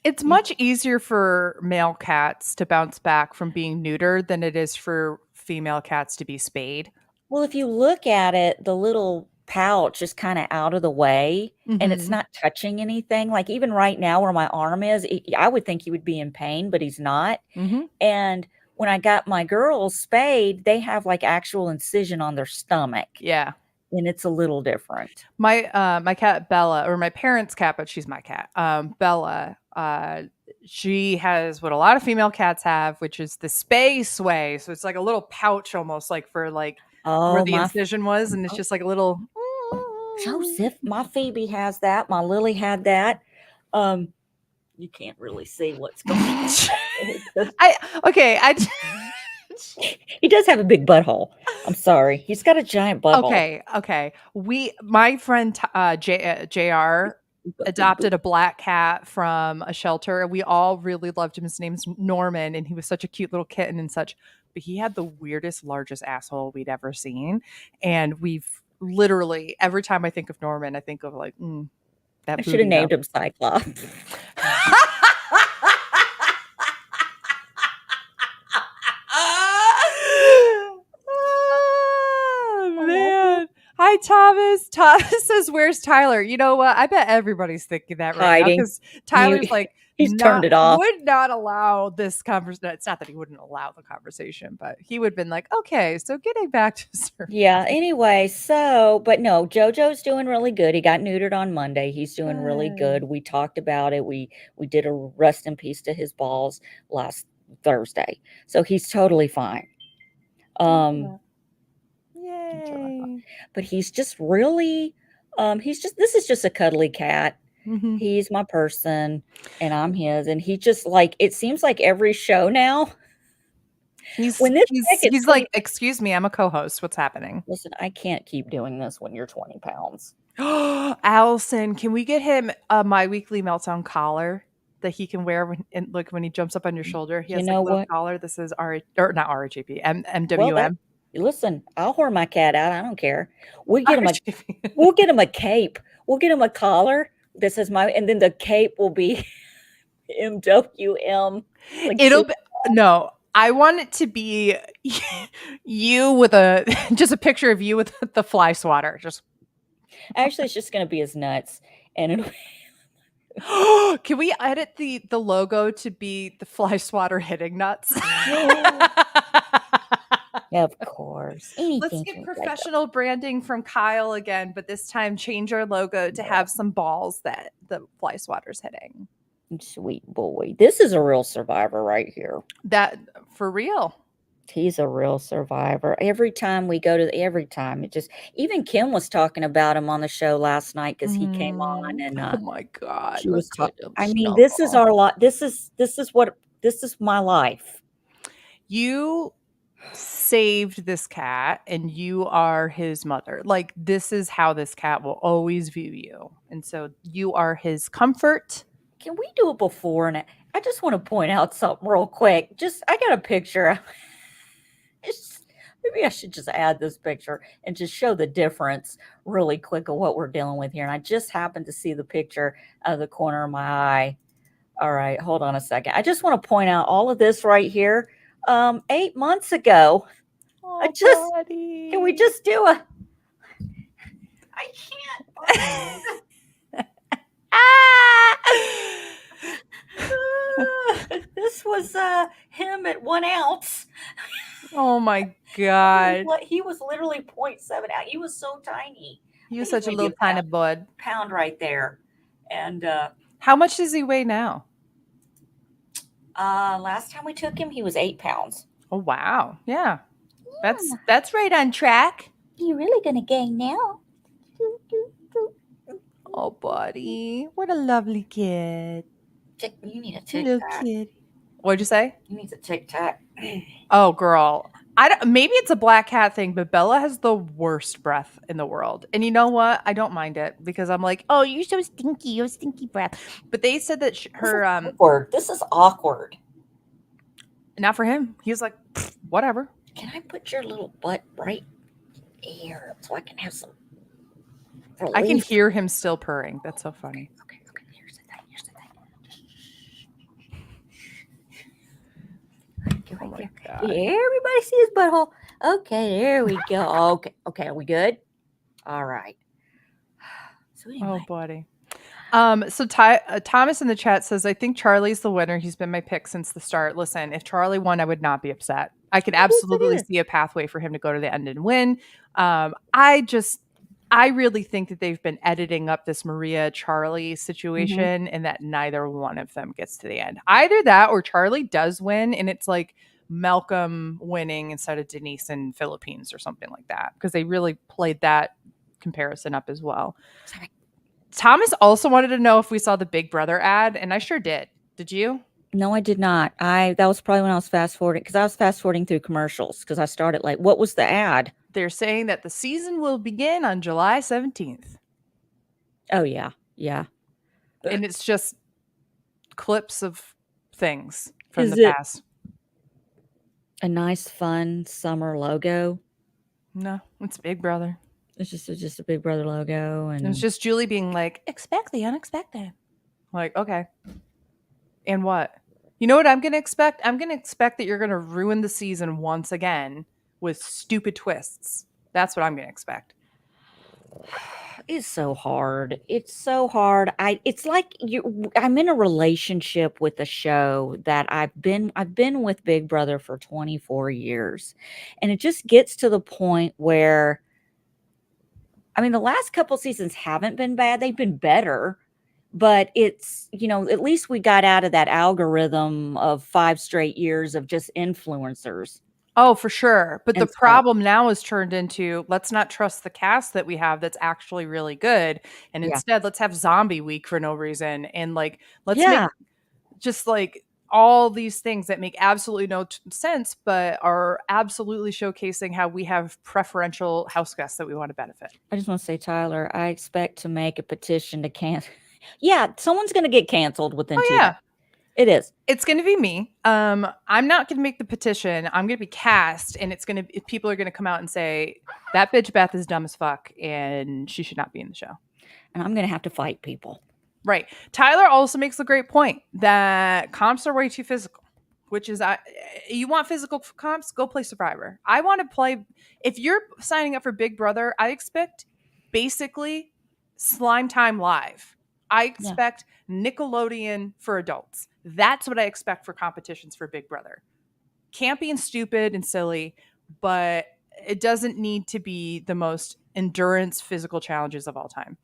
Speaker 2: It's much easier for male cats to bounce back from being neutered than it is for female cats to be spayed.
Speaker 1: Well, if you look at it, the little pouch is kind of out of the way and it's not touching anything. Like even right now where my arm is, I would think he would be in pain, but he's not. And when I got my girls spayed, they have like actual incision on their stomach.
Speaker 2: Yeah.
Speaker 1: And it's a little different.
Speaker 2: My cat Bella, or my parents' cat, but she's my cat. Bella, she has what a lot of female cats have, which is the spay sway. So it's like a little pouch almost like for like where the incision was, and it's just like a little
Speaker 1: Joseph, my Phoebe has that. My Lily had that. You can't really see what's going on. He does have a big butthole. I'm sorry. He's got a giant butthole.
Speaker 2: Okay. My friend JR adopted a black cat from a shelter, and we all really loved him. His name's Norman, and he was such a cute little kitten and such. But he had the weirdest, largest asshole we'd ever seen. And we've literally, every time I think of Norman, I think of like, that
Speaker 1: I should have named him Cyclops.
Speaker 2: Oh, man. Hi, Thomas. Thomas says, "Where's Tyler?" You know what? I bet everybody's thinking that right now because Tyler's like,
Speaker 1: he's turned it off.
Speaker 2: Would not allow this conversation. It's not that he wouldn't allow the conversation, but he would have been like, okay, so getting back to service.
Speaker 1: Yeah. Anyway, but no, JoJo's doing really good. He got neutered on Monday. He's doing really good. We talked about it. We did a rest in peace to his balls last Thursday, so he's totally fine.
Speaker 2: Yay!
Speaker 1: But he's just really, this is just a cuddly cat. He's my person and I'm his. And he just like, it seems like every show now.
Speaker 2: He's like, excuse me, I'm a co-host. What's happening?
Speaker 1: Listen, I can't keep doing this when you're 20 pounds.
Speaker 2: Allison, can we get him a My Weekly Meltdown collar that he can wear when he jumps up on your shoulder? He has a little collar. This is not RHAP, MWM.
Speaker 1: Listen, I'll whore my cat out. I don't care. We'll get him a cape. We'll get him a collar. This is and then the cape will be MWM.
Speaker 2: I want it to be you with just a picture of you with the fly swatter. Just
Speaker 1: Actually, it's just going to be his nuts. And it'll
Speaker 2: can we edit the logo to be the fly swatter hitting nuts?
Speaker 1: of course.
Speaker 2: Let's
Speaker 1: Anything
Speaker 2: get
Speaker 1: can like that.
Speaker 2: professional branding from Kyle again, but this time change our logo to have some balls that the fly swatter's hitting.
Speaker 1: Sweet boy. This is a real survivor right here.
Speaker 2: That for real.
Speaker 1: He's a real survivor. Every time we go to every time it just even Kim was talking about him on the show last night because he came on and
Speaker 2: Oh my god,
Speaker 1: she
Speaker 2: look
Speaker 1: was talking.
Speaker 2: at him
Speaker 1: I mean, this is
Speaker 2: snuggle.
Speaker 1: our lot. This is my life.
Speaker 2: You saved this cat and you are his mother. Like, this is how this cat will always view you. And so you are his comfort.
Speaker 1: Can we do it before? And I just want to point out something real quick. Just I got a picture. Maybe I should just add this picture and just show the difference really quick of what we're dealing with here. And I just happened to see the picture out of the corner of my eye. All right, hold on a second. I just want to point out all of this right here. 8 months ago,
Speaker 2: Oh,
Speaker 1: buddy. Can we just do a? I can't. This was him at 1 ounce.
Speaker 2: Oh my god.
Speaker 1: He was literally 0.7 ounce. He was so tiny.
Speaker 2: He was such a little tiny bud.
Speaker 1: Pound right there. And
Speaker 2: how much does he weigh now?
Speaker 1: Last time we took him, he was 8 pounds.
Speaker 2: Oh wow. Yeah. That's right on track.
Speaker 1: You're really gonna gain now.
Speaker 2: Oh, buddy. What a lovely kid.
Speaker 1: You need a tic
Speaker 2: little
Speaker 1: tac.
Speaker 2: kid. What'd you say?
Speaker 1: You need a tic tac.
Speaker 2: Oh, girl. Maybe it's a black cat thing, but Bella has the worst breath in the world. And you know what? I don't mind it because I'm like, oh, you're so stinky. You have stinky breath. But they said that her
Speaker 1: awkward. This is awkward.
Speaker 2: Not for him. He was like, whatever.
Speaker 1: Can I put your little butt right here so I can have some relief?
Speaker 2: I can hear him still purring. That's so funny.
Speaker 1: Okay. Here's the thing.
Speaker 2: Oh my God.
Speaker 1: Yeah, everybody see his butthole. Okay, there we go. Okay, are we good? All right. So anyway.
Speaker 2: Oh, buddy. So Thomas in the chat says, I think Charlie's the winner. He's been my pick since the start. Listen, if Charlie won, I would not be upset. I could absolutely see a pathway for him to go to the end and win. I really think that they've been editing up this Maria Charlie situation and that neither one of them gets to the end. Either that or Charlie does win and it's like Malcolm winning instead of Denise in Philippines or something like that, because they really played that comparison up as well. Thomas also wanted to know if we saw the Big Brother ad, and I sure did. Did you?
Speaker 1: No, I did not. That was probably when I was fast forwarding, because I was fast forwarding through commercials because I started like, what was the ad?
Speaker 2: They're saying that the season will begin on July 17th.
Speaker 1: Oh, yeah.
Speaker 2: And it's just clips of things from the past.
Speaker 1: A nice, fun summer logo?
Speaker 2: No, it's Big Brother.
Speaker 1: It's just a Big Brother logo. And
Speaker 2: it's just Julie being like, expect the unexpected. Like, okay. And what? You know what I'm going to expect? I'm going to expect that you're going to ruin the season once again with stupid twists. That's what I'm going to expect.
Speaker 1: It's so hard. It's so hard. It's like I'm in a relationship with a show that I've been with Big Brother for 24 years. And it just gets to the point where, I mean, the last couple seasons haven't been bad. They've been better. But it's, at least we got out of that algorithm of 5 straight years of just influencers.
Speaker 2: Oh, for sure. But the problem now is turned into, let's not trust the cast that we have that's actually really good. And instead, let's have zombie week for no reason. And like, let's make just like all these things that make absolutely no sense, but are absolutely showcasing how we have preferential house guests that we want to benefit.
Speaker 1: I just want to say, Tyler, I expect to make a petition to cancel. Yeah, someone's going to get canceled within 2 days. It is.
Speaker 2: It's going to be me. I'm not going to make the petition. I'm going to be cast, and people are going to come out and say, that bitch Beth is dumb as fuck, and she should not be in the show.
Speaker 1: And I'm going to have to fight people.
Speaker 2: Right. Tyler also makes a great point that comps are way too physical. which is you want physical comps, go play Survivor. I want to play. If you're signing up for Big Brother, I expect basically Slime Time Live. I
Speaker 1: Yeah.
Speaker 2: expect Nickelodeon for adults. That's what I expect for competitions for Big Brother. Campy and stupid and silly, but it doesn't need to be the most endurance physical challenges of all time.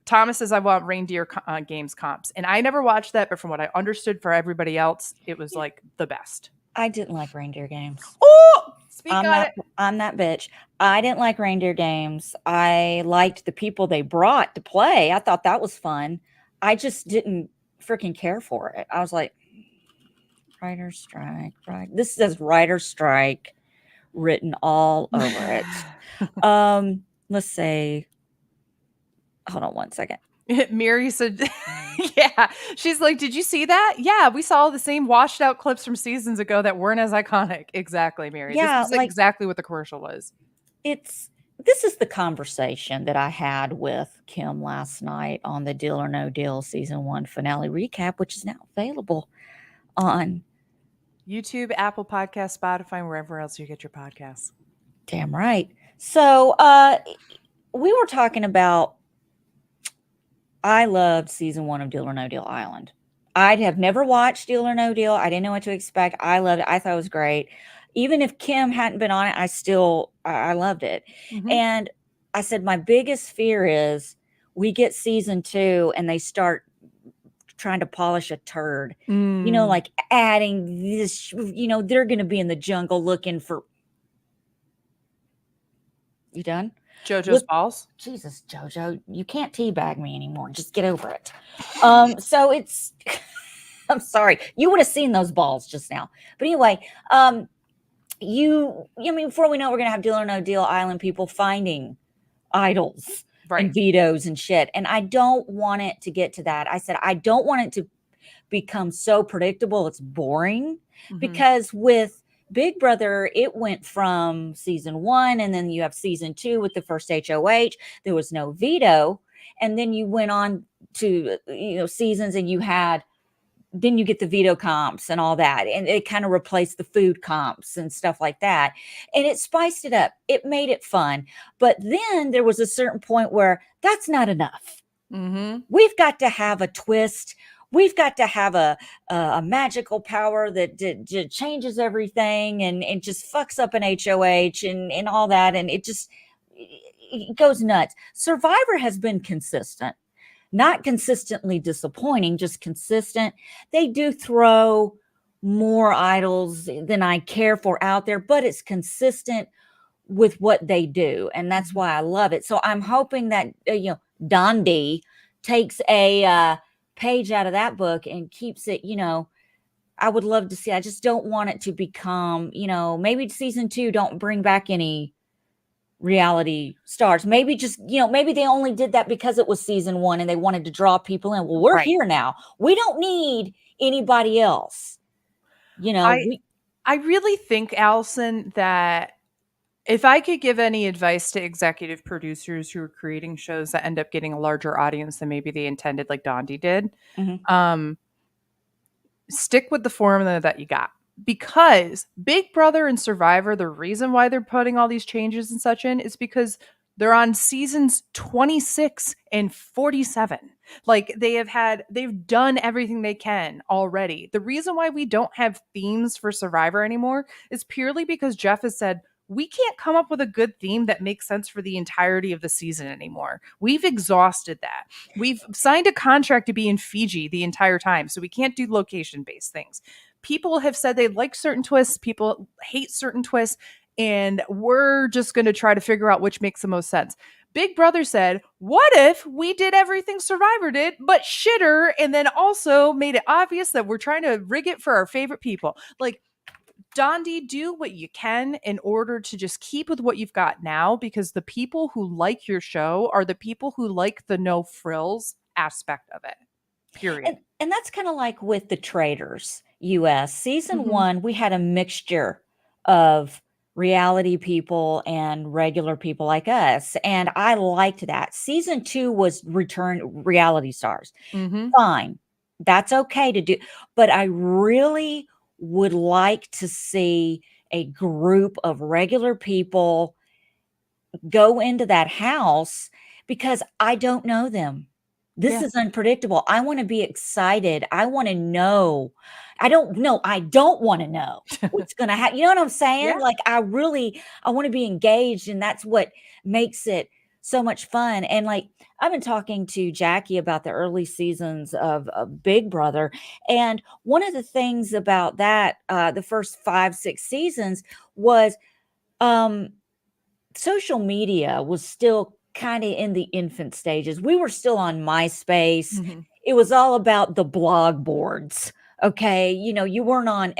Speaker 2: Thomas says, I want reindeer games comps. And I never watched that, but from what I understood for everybody else, it was like the best.
Speaker 1: I didn't like reindeer games.
Speaker 2: Oh, speak
Speaker 1: I'm
Speaker 2: on
Speaker 1: that
Speaker 2: it.
Speaker 1: I'm that bitch. I didn't like reindeer games. I liked the people they brought to play. I thought that was fun. I just didn't freaking care for it. I was like, writer strike, right? This says writer strike written all over it. Let's say, hold on one second.
Speaker 2: Miri said, yeah. She's like, did you see that? Yeah, we saw the same washed out clips from seasons ago that weren't as iconic. Exactly, Miri. This
Speaker 1: Yeah,
Speaker 2: is
Speaker 1: like
Speaker 2: exactly what the commercial was.
Speaker 1: this is the conversation that I had with Kim last night on the Deal or No Deal season 1 finale recap, which is now available on
Speaker 2: YouTube, Apple Podcast, Spotify, and wherever else you get your podcasts.
Speaker 1: damn right. So we were talking about, I loved season 1 of Deal or No Deal Island. I have never watched Deal or No Deal. I didn't know what to expect. I loved it. I thought it was great. Even if Kim hadn't been on it, I loved it.
Speaker 2: Mhm.
Speaker 1: And I said, my biggest fear is we get season 2 and they start trying to polish a turd, like adding this, they're going to be in the jungle looking for. You done?
Speaker 2: JoJo's balls.
Speaker 1: Jesus, JoJo, you can't teabag me anymore. Just get over it. So it's, I'm sorry. You would have seen those balls just now. But anyway, before we know, we're going to have Deal or No Deal Island people finding idols and vetoes and shit. And I don't want it to get to that. I said, I don't want it to become so predictable. It's boring because with Big Brother, it went from season 1 and then you have season 2 with the first HOH. There was no veto. And then you went on to, seasons and then you get the veto comps and all that. And it kind of replaced the food comps and stuff like that. And it spiced it up. It made it fun. But then there was a certain point where that's not enough. We've got to have a twist. We've got to have a magical power that changes everything and just fucks up an HOH and all that. And it goes nuts. Survivor has been consistent. Not consistently disappointing, just consistent. They do throw more idols than I care for out there, but it's consistent with what they do. And that's why I love it. So I'm hoping that, Dondi takes a page out of that book and keeps it, I would love to see. I just don't want it to become, maybe season 2 don't bring back any reality stars. Maybe just, maybe they only did that because it was season 1 and they wanted to draw people in. Well, we're here now. We don't need anybody else.
Speaker 2: I really think, Allison, that if I could give any advice to executive producers who are creating shows that end up getting a larger audience than maybe they intended, like Dondi did, stick with the formula that you got. Because Big Brother and Survivor, the reason why they're putting all these changes and such in is because they're on seasons 26 and 47. Like they've done everything they can already. The reason why we don't have themes for Survivor anymore is purely because Jeff has said, we can't come up with a good theme that makes sense for the entirety of the season anymore. We've exhausted that. We've signed a contract to be in Fiji the entire time, so we can't do location-based things. People have said they like certain twists, people hate certain twists, and we're just going to try to figure out which makes the most sense. Big Brother said, what if we did everything Survivor did, but shitter, and then also made it obvious that we're trying to rig it for our favorite people? Like, Dondi, do what you can in order to just keep with what you've got now, because the people who like your show are the people who like the no frills aspect of it. Period.
Speaker 1: And that's kind of like with the Traders US. Season 1, we had a mixture of reality people and regular people like us. And I liked that. Season 2 was return reality stars. Fine. That's okay to do. But I really would like to see a group of regular people go into that house because I don't know them. This
Speaker 2: Yeah.
Speaker 1: is unpredictable. I wanna be excited. I wanna know. I don't know. I don't wanna know what's gonna happen. You know what I'm saying?
Speaker 2: Yeah.
Speaker 1: Like, I wanna be engaged, and that's what makes it so much fun, and, like, I've been talking to Jackie about the early seasons of Big Brother, and one of the things about that, the first 5, 6 seasons was, um social media was still kind of in the infant stages. We were still on MySpace.
Speaker 2: Mhm.
Speaker 1: It was all about the blog boards. Okay. You weren't on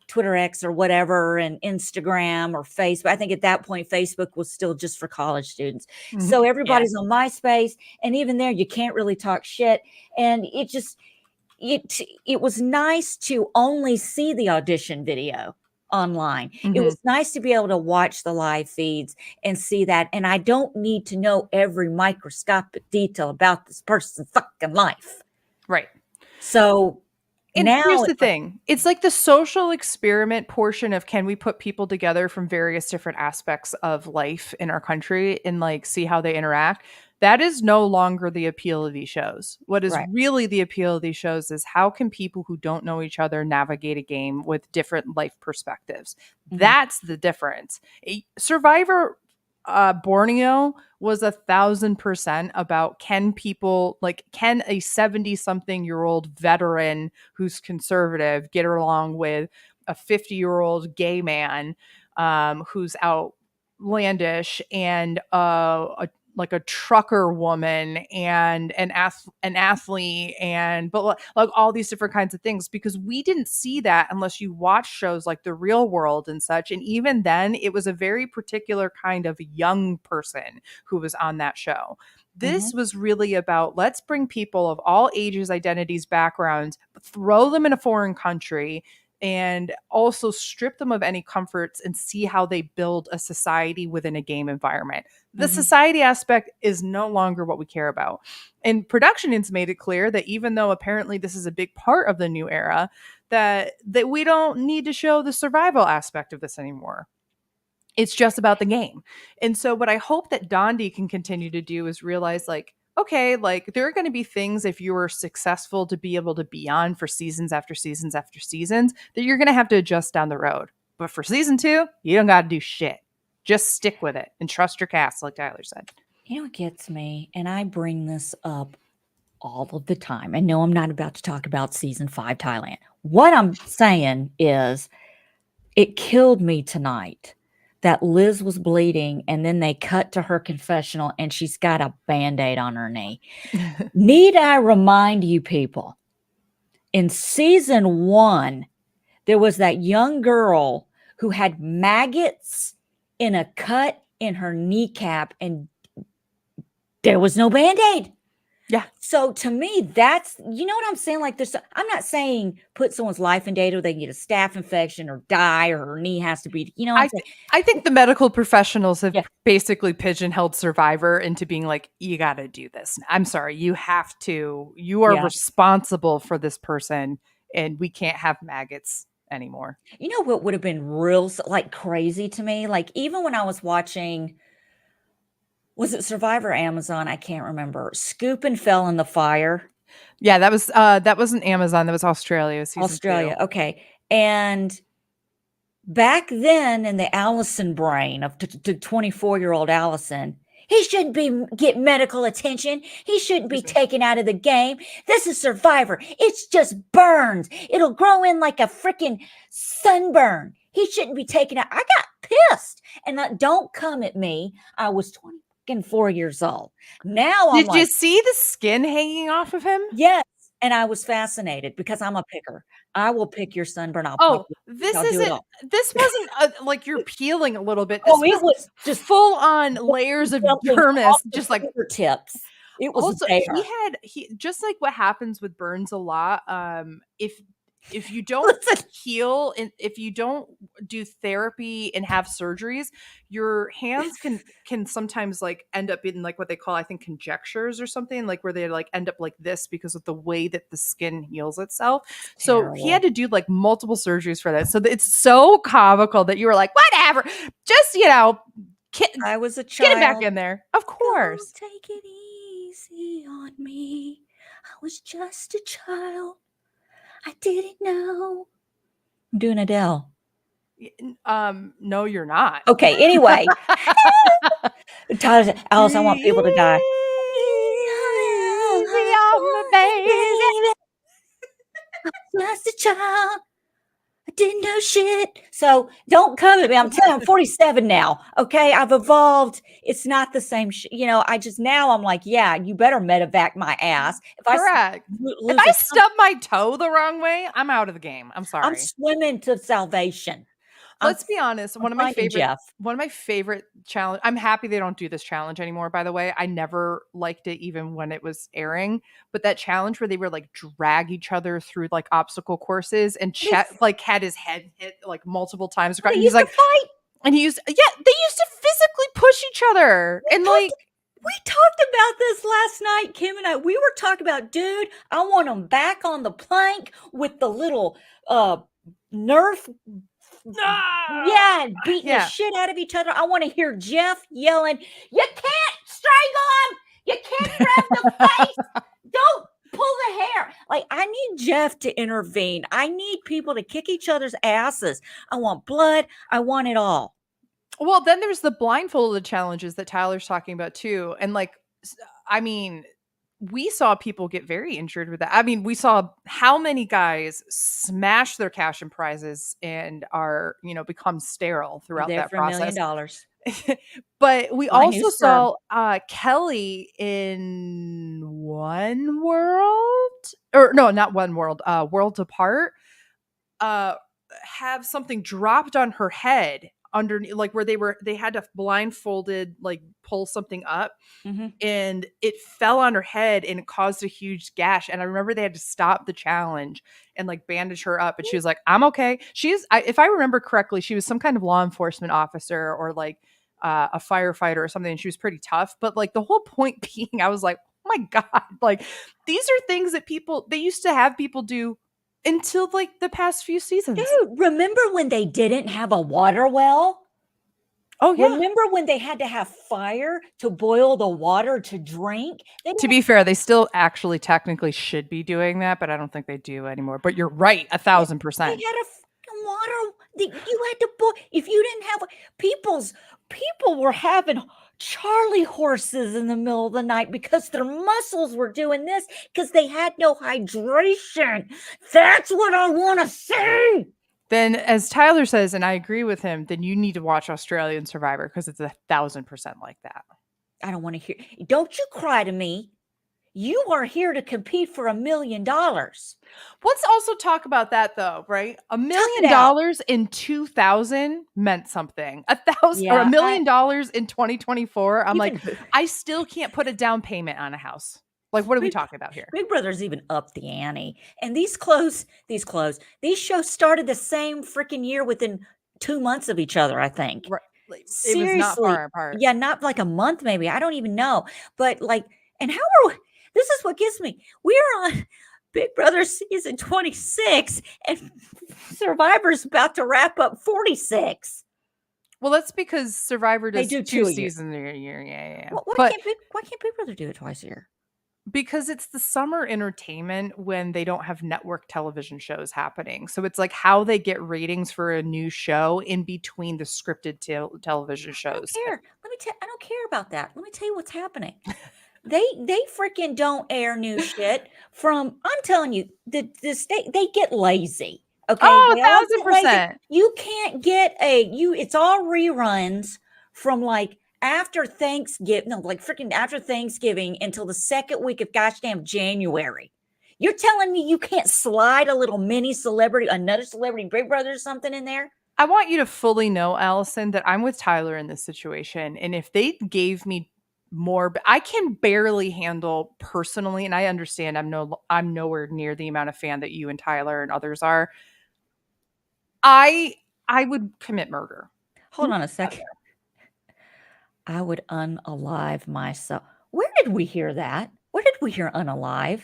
Speaker 1: Twitter X or whatever, and Instagram or Facebook. I think at that point, Facebook was still just for college students.
Speaker 2: Mhm.
Speaker 1: So
Speaker 2: Yeah.
Speaker 1: everybody's on MySpace. And even there, you can't really talk shit. And it was nice to only see the audition video online. It
Speaker 2: Mhm.
Speaker 1: was nice to be able to watch the live feeds and see that, and I don't need to know every microscopic detail about this person's fucking life.
Speaker 2: Right.
Speaker 1: So
Speaker 2: And here's
Speaker 1: now
Speaker 2: the
Speaker 1: it's like,
Speaker 2: thing. It's like the social experiment portion of can we put people together from various different aspects of life in our country and like see how they interact. That is no longer the appeal of these shows. What is
Speaker 1: right.
Speaker 2: really the appeal of these shows is how can people who don't know each other navigate a game with different life perspectives.
Speaker 1: Mhm,
Speaker 2: That's the difference. Survivor Borneo was 1,000% about can a 70 something year old veteran who's conservative get along with a 50-year-old gay man who's outlandish and like a trucker woman and an athlete and like all these different kinds of things because we didn't see that unless you watch shows like The Real World and such, and even then it was a very particular kind of young person who was on that show. This
Speaker 1: mhm,
Speaker 2: was really about let's bring people of all ages, identities, backgrounds, throw them in a foreign country and also strip them of any comforts and see how they build a society within a game environment. The
Speaker 1: mhm.
Speaker 2: society aspect is no longer what we care about. And production has made it clear that even though apparently this is a big part of the new era, that we don't need to show the survival aspect of this anymore. It's just about the game. And so what I hope that Dondi can continue to do is realize like, okay, like there are going to be things if you are successful to be able to be on for seasons after seasons after seasons that you're going to have to adjust down the road. But for season 2, you don't got to do shit. Just stick with it and trust your cast, like Tyler said.
Speaker 1: You know what gets me? And I bring this up all of the time. And no, I'm not about to talk about season 5 Thailand. What I'm saying is it killed me tonight that Liz was bleeding and then they cut to her confessional and she's got a Band-Aid on her knee. Need I remind you people, in season 1, there was that young girl who had maggots in a cut in her kneecap and there was no Band-Aid.
Speaker 2: Yeah.
Speaker 1: So to me, that's what I'm saying? Like I'm not saying put someone's life in danger, they can get a staph infection or die or her knee has to be, you know what I'm
Speaker 2: I
Speaker 1: saying?
Speaker 2: th- I think the medical professionals have
Speaker 1: Yeah.
Speaker 2: basically pigeonholed Survivor into being like, you got to do this. I'm sorry, you have to. You are
Speaker 1: Yeah.
Speaker 2: responsible for this person, and we can't have maggots anymore.
Speaker 1: You know what would have been real like crazy to me? Like even when I was watching, was it Survivor Amazon? I can't remember. Scoop and Fell in the Fire.
Speaker 2: Yeah, that wasn't Amazon. That was Australia. It was season 2.
Speaker 1: Australia. Okay. And back then in the Allison brain of 24-year-old Allison, he shouldn't get medical attention. He shouldn't be
Speaker 2: Excuse me.
Speaker 1: taken out of the game. This is Survivor. It's just burns. It'll grow in like a freaking sunburn. He shouldn't be taken out. I got pissed. And don't come at me. I was 24 years old. Now I'm
Speaker 2: Did you
Speaker 1: like,
Speaker 2: see the skin hanging off of him?
Speaker 1: yes. And I was fascinated because I'm a picker. I will pick your sunburn. I'll pop
Speaker 2: Oh,
Speaker 1: you.
Speaker 2: this
Speaker 1: I'll do it
Speaker 2: isn't.
Speaker 1: all.
Speaker 2: This wasn't like you're peeling a little bit.
Speaker 1: Oh,
Speaker 2: This
Speaker 1: it
Speaker 2: was
Speaker 1: was just
Speaker 2: full on layers of
Speaker 1: jumping
Speaker 2: dermis,
Speaker 1: off the
Speaker 2: just like
Speaker 1: fingertips. It was
Speaker 2: also
Speaker 1: there.
Speaker 2: he just like what happens with burns a lot if if you don't
Speaker 1: Listen,
Speaker 2: heal and if you don't do therapy and have surgeries, your hands can sometimes like end up in like what they call, I think, conjectures or something, like where they like end up like this because of the way that the skin heals itself.
Speaker 1: it's
Speaker 2: So he had
Speaker 1: terrible.
Speaker 2: to do like multiple surgeries for that. So it's so comical that you were like, whatever, just get,
Speaker 1: I was a
Speaker 2: get it back
Speaker 1: child.
Speaker 2: in there. Of
Speaker 1: Don't
Speaker 2: course.
Speaker 1: take it easy on me. I was just a child. I didn't know. I'm doing Adele.
Speaker 2: No, you're not.
Speaker 1: Okay, anyway. Tyler said, Alice, I want people to die.
Speaker 2: Easy on me, baby.
Speaker 1: Just a child. I didn't know shit. So don't come at me. I'm telling you, I'm 47 now. Okay. I've evolved. It's not the same. I just now I'm like, yeah, you better medevac my ass. If I
Speaker 2: Correct. If
Speaker 1: lose
Speaker 2: I
Speaker 1: a tongue,
Speaker 2: stub my toe the wrong way, I'm out of the game. I'm
Speaker 1: I'm
Speaker 2: sorry.
Speaker 1: swimming to salvation. I'm,
Speaker 2: Let's be honest.
Speaker 1: I'm finding Jeff.
Speaker 2: One of my favorite challenge. I'm happy they don't do this challenge anymore. By the way, I never liked it even when it was airing. But that challenge where they were like drag each other through like obstacle courses, and
Speaker 1: They,
Speaker 2: Chet like had his head hit like multiple times.
Speaker 1: they
Speaker 2: And he's
Speaker 1: used to
Speaker 2: like,
Speaker 1: fight.
Speaker 2: and he used they used to physically push each other, and like
Speaker 1: We talked about this last night, Kim and I. We were talking about, dude, I want them back on the plank with the little Nerf. Yeah, beating the
Speaker 2: yeah.
Speaker 1: shit out of each other. I want to hear Jeff yelling, "You can't strangle him! You can't grab the face! Don't pull the hair!" Like, I need Jeff to intervene. I need people to kick each other's asses. I want blood. I want it all.
Speaker 2: Well, then there's the blindfolded challenges that Tyler's talking about too. And like, I mean, we saw people get very injured with that. I mean, we saw how many guys smash their cash and prizes and are, become sterile throughout
Speaker 1: There
Speaker 2: that
Speaker 1: for $1 million.
Speaker 2: process. But we
Speaker 1: My new
Speaker 2: also
Speaker 1: sperm.
Speaker 2: saw Kelly in One World, or no, not One World, Worlds Apart, have something dropped on her head underneath, like where they had to blindfolded like pull something up, and it fell on her head and it caused a huge gash. And I remember they had to stop the challenge and like bandage her up, and she was like, I'm okay. If I remember correctly, she was some kind of law enforcement officer or like a firefighter or something, and she was pretty tough. But like the whole point being, I was like, oh my God, like these are things that they used to have people do until like the past few seasons.
Speaker 1: Dude, remember when they didn't have a water well?
Speaker 2: Oh yeah.
Speaker 1: Remember when they had to have fire to boil the water to drink?
Speaker 2: To be fair, they still actually technically should be doing that, but I don't think they do anymore. But you're right, 1,000%.
Speaker 1: They had a fucking water. You had to boil. If you didn't have people were having Charlie horses in the middle of the night because their muscles were doing this because they had no hydration. That's what I want to see.
Speaker 2: Then, as Tyler says, and I agree with him, then you need to watch Australian Survivor because it's 1,000% like that.
Speaker 1: I don't want to hear. Don't you cry to me. You are here to compete for $1 million.
Speaker 2: Let's also talk about that, though, right? $1 million in 2000 meant something. Or $1 million in 2024. I'm like, I still can't put a down payment on a house. Like, what are we talking about here?
Speaker 1: Big Brother's even upped the ante. And these shows started the same freaking year within 2 months of each other, I think.
Speaker 2: Right.
Speaker 1: Seriously.
Speaker 2: It was not far apart.
Speaker 1: Yeah, not like a month, maybe. I don't even know. But like, and this is what gets me. We're on Big Brother season 26, and Survivor's about to wrap up 46.
Speaker 2: Well, that's because Survivor does
Speaker 1: do
Speaker 2: 2
Speaker 1: a
Speaker 2: seasons a year. Yeah.
Speaker 1: Why can't Big Brother do it twice a year?
Speaker 2: Because it's the summer entertainment when they don't have network television shows happening. So it's like how they get ratings for a new show in between the scripted television shows.
Speaker 1: I don't care. I don't care about that. Let me tell you what's happening. They freaking don't air new shit from. I'm telling you, the state, they get lazy. Okay.
Speaker 2: Oh, 1,000%.
Speaker 1: You can't get it's all reruns from like after Thanksgiving, no, like freaking after Thanksgiving until the second week of gosh damn January. You're telling me you can't slide a little mini celebrity, another celebrity Big Brother or something in there?
Speaker 2: I want you to fully know, Allison, that I'm with Tyler in this situation. And if they gave me more, but I can barely handle personally, and I understand I'm nowhere near the amount of fan that you and Tyler and others are. I I would commit murder.
Speaker 1: Hold on a second. I would unalive myself. Where did we hear that? Where did we hear unalive?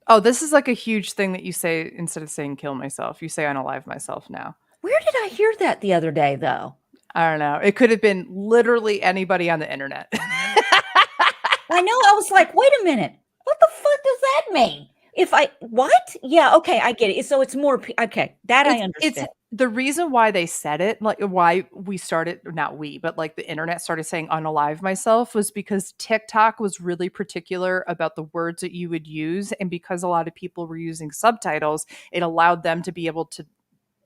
Speaker 2: Oh, this is like a huge thing that you say instead of saying kill myself. You say unalive myself now.
Speaker 1: Where did I hear that the other day, though?
Speaker 2: I don't know. It could have been literally anybody on the internet.
Speaker 1: I know. I was like, wait a minute. What the fuck does that mean? If I what? Yeah, okay, I get it. So it's more okay. That I
Speaker 2: It's
Speaker 1: understand.
Speaker 2: the reason why they said it, like why we started, not we, but like the internet started saying unalive myself was because TikTok was really particular about the words that you would use. And because a lot of people were using subtitles, it allowed them to be able to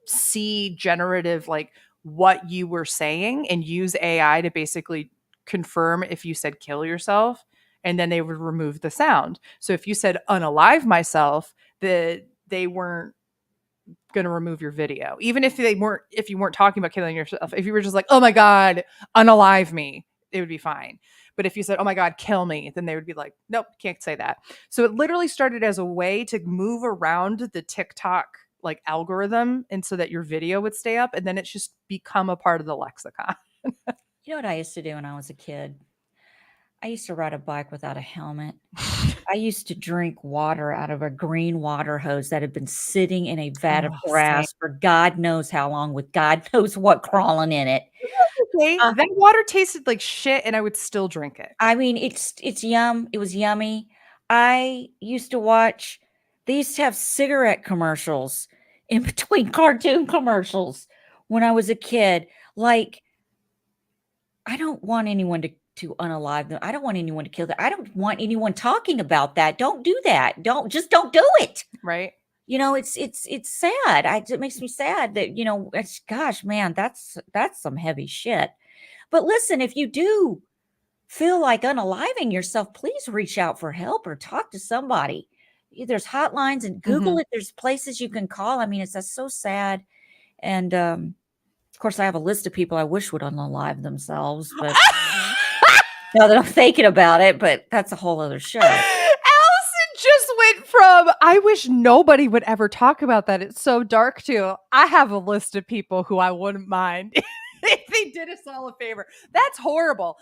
Speaker 2: see generative, like what you were saying and use AI to basically confirm if you said kill yourself. And then they would remove the sound. So if you said unalive myself, they weren't going to remove your video, even if you weren't talking about killing yourself. If you were just like, oh my god, unalive me, it would be fine. But if you said, oh my god, kill me, then they would be like, nope, can't say that. So it literally started as a way to move around the TikTok like algorithm, and so that your video would stay up, and then it's just become a part of the lexicon.
Speaker 1: You know what I used to do when I was a kid? I used to ride a bike without a helmet. I used to drink water out of a green water hose that had been sitting in a vat of
Speaker 2: Oh, same.
Speaker 1: grass for God knows how long with God knows what crawling in it.
Speaker 2: Okay,
Speaker 1: Uh,
Speaker 2: that water tasted like shit, and I would still drink it.
Speaker 1: I mean, it's it was yummy. I used to watch they used to have cigarette commercials in between cartoon commercials when I was a kid. Like, I don't want anyone to unalive them. I don't want anyone to kill them. I don't want anyone talking about that. Don't do that. Don't do it.
Speaker 2: Right.
Speaker 1: You know, it's sad. It makes me sad that, it's gosh, man, that's some heavy shit. But listen, if you do feel like unaliving yourself, please reach out for help or talk to somebody. There's hotlines and Google
Speaker 2: Mhm.
Speaker 1: it. There's places you can call. I mean, it's that's so sad. And of course, I have a list of people I wish would unalive themselves, but now that I'm thinking about it, but that's a whole other show.
Speaker 2: Allison just went from, I wish nobody would ever talk about that, it's so dark, to I have a list of people who I wouldn't mind if they did us all a favor. That's horrible.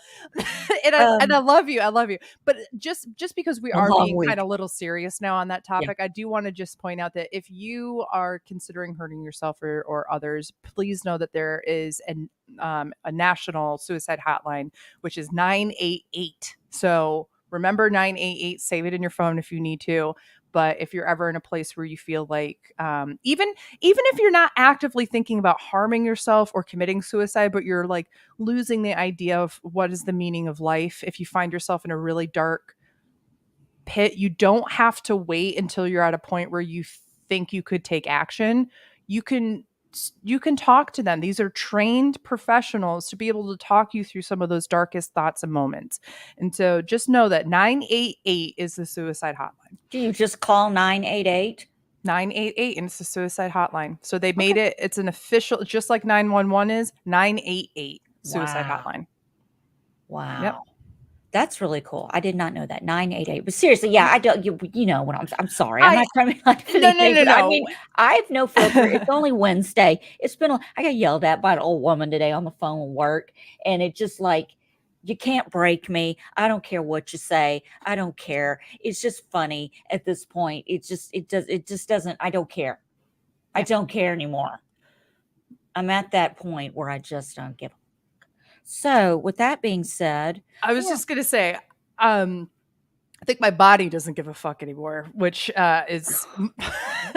Speaker 2: And I love you. I love you. But just because we
Speaker 1: A
Speaker 2: are
Speaker 1: long
Speaker 2: being kind
Speaker 1: week.
Speaker 2: of a little serious now on that
Speaker 1: Yeah.
Speaker 2: topic, I do want to just point out that if you are considering hurting yourself or others, please know that there is a national suicide hotline, which is 988. So remember 988, save it in your phone if you need to. But if you're ever in a place where you feel like, even if you're not actively thinking about harming yourself or committing suicide, but you're like losing the idea of what is the meaning of life, if you find yourself in a really dark pit, you don't have to wait until you're at a point where you think you could take action. You can talk to them. These are trained professionals to be able to talk you through some of those darkest thoughts and moments. And so just know that 988 is the suicide hotline.
Speaker 1: Do you just call 988?
Speaker 2: 988, and it's the suicide hotline. So they made
Speaker 1: Okay.
Speaker 2: it's an official, just like 911 is, 988 suicide
Speaker 1: Wow.
Speaker 2: hotline.
Speaker 1: Wow.
Speaker 2: Yep.
Speaker 1: That's really cool. I did not know that. 988. But seriously, yeah, I don't you know what I'm sorry. I'm
Speaker 2: I
Speaker 1: not trying to be like
Speaker 2: No, no,
Speaker 1: anything,
Speaker 2: no,
Speaker 1: but I
Speaker 2: no.
Speaker 1: mean, I have no filter. It's only Wednesday. I got yelled at by an old woman today on the phone at work, and it just like you can't break me. I don't care what you say. I don't care. It's just funny at this point. It just doesn't I don't care. I
Speaker 2: Yeah.
Speaker 1: don't care anymore. I'm at that point where I just don't give. So, with that being said,
Speaker 2: I was just gonna say, I think my body doesn't give a fuck anymore, which is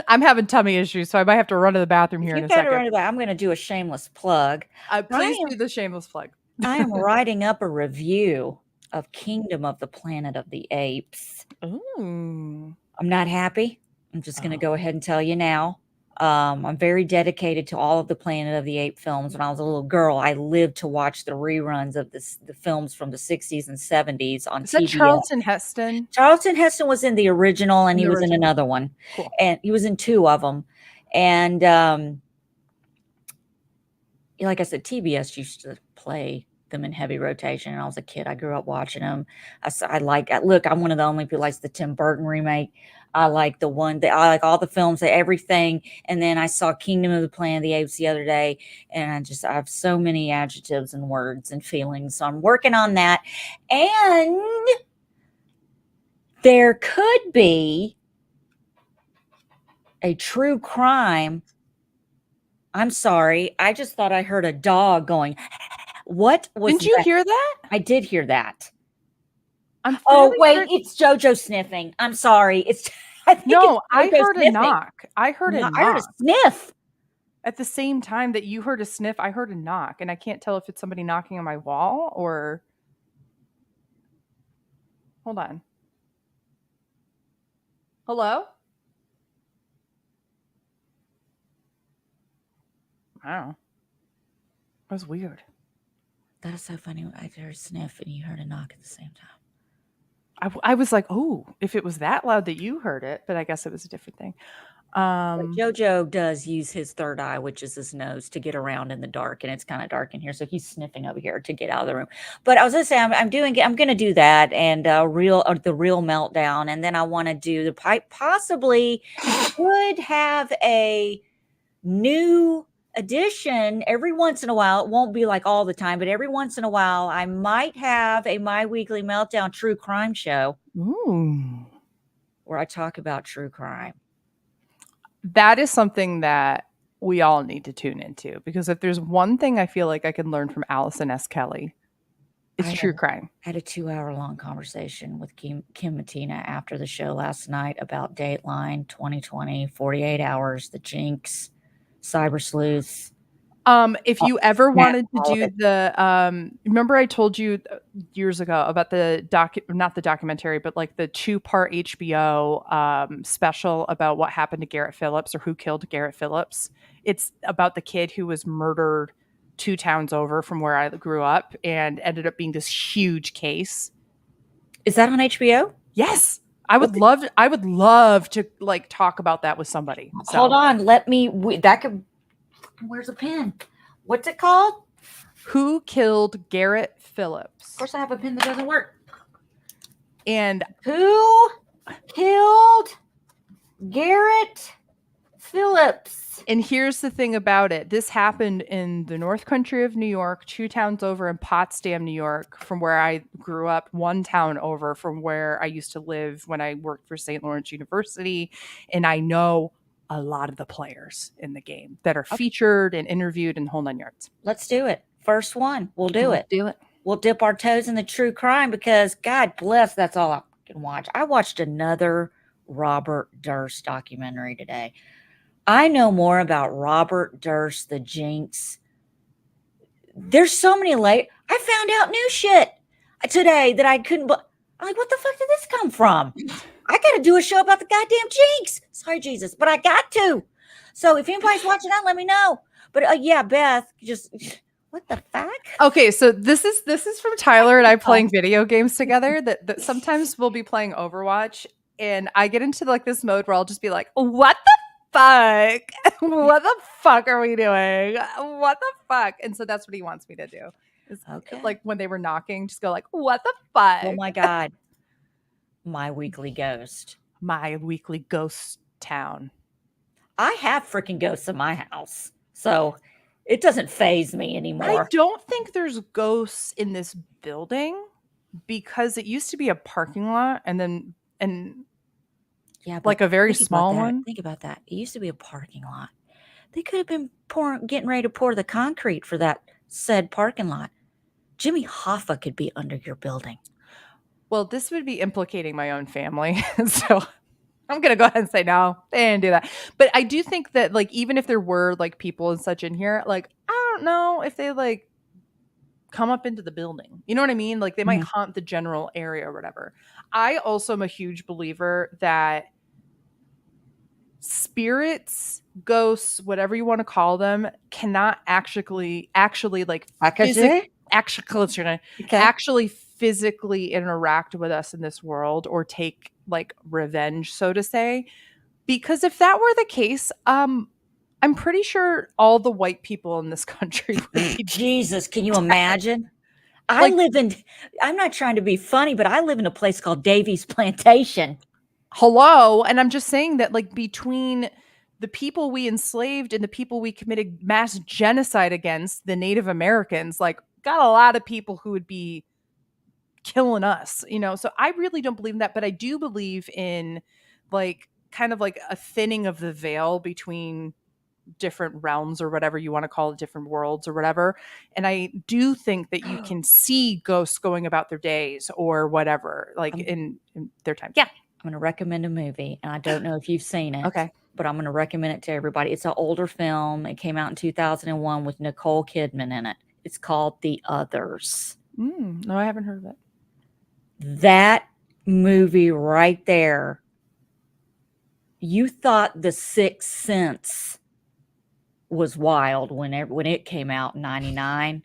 Speaker 2: I'm having tummy issues, so I might have to run to the bathroom here in
Speaker 1: you
Speaker 2: a
Speaker 1: better
Speaker 2: second.
Speaker 1: run to that. I'm going to do a shameless plug.
Speaker 2: Please
Speaker 1: I
Speaker 2: do the shameless plug.
Speaker 1: I am writing up a review of Kingdom of the Planet of the Apes.
Speaker 2: Ooh.
Speaker 1: I'm not happy. I'm just going to
Speaker 2: Oh.
Speaker 1: go ahead and tell you now. I'm very dedicated to all of the Planet of the Apes films. When I was a little girl, I lived to watch the reruns of the films from the 60s and 70s on
Speaker 2: Is that
Speaker 1: TBS.
Speaker 2: Charlton Heston?
Speaker 1: Charlton Heston was in the original, and
Speaker 2: In
Speaker 1: he
Speaker 2: the
Speaker 1: was in
Speaker 2: original.
Speaker 1: another one,
Speaker 2: Cool.
Speaker 1: and he was in two of them. And like I said, TBS used to play them in heavy rotation. And I was a kid. I grew up watching them. Look, I'm one of the only people who likes the Tim Burton remake. I like the one that I like all the films, everything. And then I saw Kingdom of the Planet of the Apes the other day, and I have so many adjectives and words and feelings. So I'm working on that. And there could be a true crime. I'm sorry. I just thought I heard a dog going. What was
Speaker 2: Didn't you
Speaker 1: that?
Speaker 2: hear that?
Speaker 1: I did hear that.
Speaker 2: I'm
Speaker 1: Oh,
Speaker 2: fairly
Speaker 1: wait,
Speaker 2: certain-
Speaker 1: it's JoJo sniffing. I'm sorry. I think
Speaker 2: No,
Speaker 1: it's
Speaker 2: I
Speaker 1: JoJo
Speaker 2: heard a
Speaker 1: sniffing.
Speaker 2: knock. I heard a
Speaker 1: No, I heard a
Speaker 2: knock.
Speaker 1: sniff.
Speaker 2: At the same time that you heard a sniff, I heard a knock, and I can't tell if it's somebody knocking on my wall or. Hold on. Hello? Wow. That was weird.
Speaker 1: That is so funny. I heard a sniff and you heard a knock at the same time.
Speaker 2: I was like, oh, if it was that loud that you heard it, but I guess it was a different thing.
Speaker 1: But JoJo does use his third eye, which is his nose, to get around in the dark, and it's kind of dark in here, so he's sniffing over here to get out of the room. But I was gonna say, I'm going to do that, and the real meltdown, and then I want to do the pipe. Possibly could have a new edition every once in a while. It won't be like all the time, but every once in a while, I might have a My Weekly Meltdown true crime show.
Speaker 2: Ooh.
Speaker 1: Where I talk about true crime.
Speaker 2: That is something that we all need to tune into, because if there's one thing I feel like I can learn from Allison S. Kelly, it's true crime.
Speaker 1: I had a 2-hour-long conversation with Kim Mattina after the show last night about Dateline 2020, 48 Hours, The Jinx, Cyber Sleuth.
Speaker 2: If you ever wanted to do the remember I told you years ago about the not the documentary, but like the 2-part HBO special about what happened to Garrett Phillips, or who killed Garrett Phillips. It's about the kid who was murdered 2 towns over from where I grew up and ended up being this huge case.
Speaker 1: Is that on HBO?
Speaker 2: Yes. I would love to like talk about that with somebody. So.
Speaker 1: Hold on, where's a pen? What's it called?
Speaker 2: Who Killed Garrett Phillips?
Speaker 1: Of course, I have a pen that doesn't work.
Speaker 2: And
Speaker 1: who killed Garrett Phillips?
Speaker 2: And here's the thing about it. This happened in the North Country of New York, 2 towns over in Potsdam, New York, from where I grew up, 1 town over from where I used to live when I worked for St. Lawrence University. And I know a lot of the players in the game that are featured and interviewed in the whole 9 yards.
Speaker 1: Let's do it. First one. We'll do it.
Speaker 2: Do it.
Speaker 1: We'll dip our toes in the true crime, because God bless, that's all I can watch. I watched another Robert Durst documentary today. I know more about Robert Durst, the Jinx. There's so many I found out new shit today that I couldn't. I'm like, what the fuck did this come from? I got to do a show about the goddamn Jinx. Sorry, Jesus, but I got to. So if anybody's watching that, let me know. But yeah, Beth, just what the fuck?
Speaker 2: Okay, so this is from Tyler and I playing video games together. That sometimes we'll be playing Overwatch, and I get into like this mode where I'll just be like, what the fuck? What the fuck are we doing? What the fuck? And so that's what he wants me to do. Okay. Like when they were knocking, just go like, what the fuck?
Speaker 1: Oh my God. My weekly ghost.
Speaker 2: My weekly ghost town.
Speaker 1: I have freaking ghosts in my house, so it doesn't faze me anymore.
Speaker 2: I don't think there's ghosts in this building, because it used to be a parking lot, and yeah, like a very small one.
Speaker 1: Think about that. It used to be a parking lot. They could have been getting ready to pour the concrete for that said parking lot. Jimmy Hoffa could be under your building.
Speaker 2: Well, this would be implicating my own family, so I'm gonna go ahead and say no, they didn't do that. But I do think that, like, even if there were like people and such in here, like, I don't know if they like come up into the building. You know what I mean? Like, they might haunt the general area or whatever. I also am a huge believer that spirits, ghosts, whatever you want to call them, cannot actually like actually physically interact with us in this world or take like revenge, so to say. Because if that were the case, I'm pretty sure all the white people in this country would be
Speaker 1: Jesus, can you imagine?
Speaker 2: Like-
Speaker 1: I'm not trying to be funny, but I live in a place called Davies Plantation.
Speaker 2: Hello. And I'm just saying that, like, between the people we enslaved and the people we committed mass genocide against, the Native Americans, like, got a lot of people who would be killing us, you know? So I really don't believe in that, but I do believe in, like, kind of like a thinning of the veil between different realms or whatever you want to call it, different worlds or whatever. And I do think that you can see ghosts going about their days or whatever, like in their time. Yeah.
Speaker 1: I'm going to recommend a movie, and I don't know if you've seen it.
Speaker 2: Okay.
Speaker 1: But I'm going to recommend it to everybody. It's an older film. It came out in 2001 with Nicole Kidman in it. It's called The Others.
Speaker 2: No, I haven't heard of it.
Speaker 1: That movie right there, you thought The Sixth Sense was wild when it came out in 99.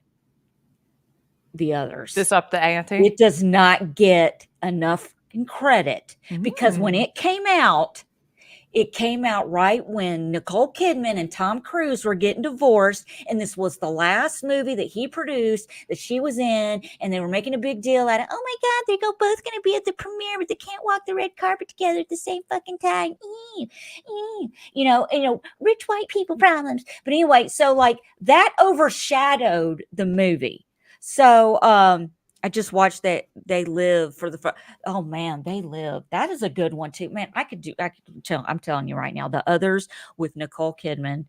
Speaker 1: The Others.
Speaker 2: This up the ante?
Speaker 1: It does not get enough credit because when it came out right when Nicole Kidman and Tom Cruise were getting divorced, and this was the last movie that he produced that she was in, and they were making a big deal out of, oh my God, they're both going to be at the premiere, but they can't walk the red carpet together at the same fucking time. You know, rich white people problems. But anyway, so like that overshadowed the movie. So, I just watched that They Live for the oh man, They Live. That is a good one too. Man, I'm telling you right now, The Others with Nicole Kidman.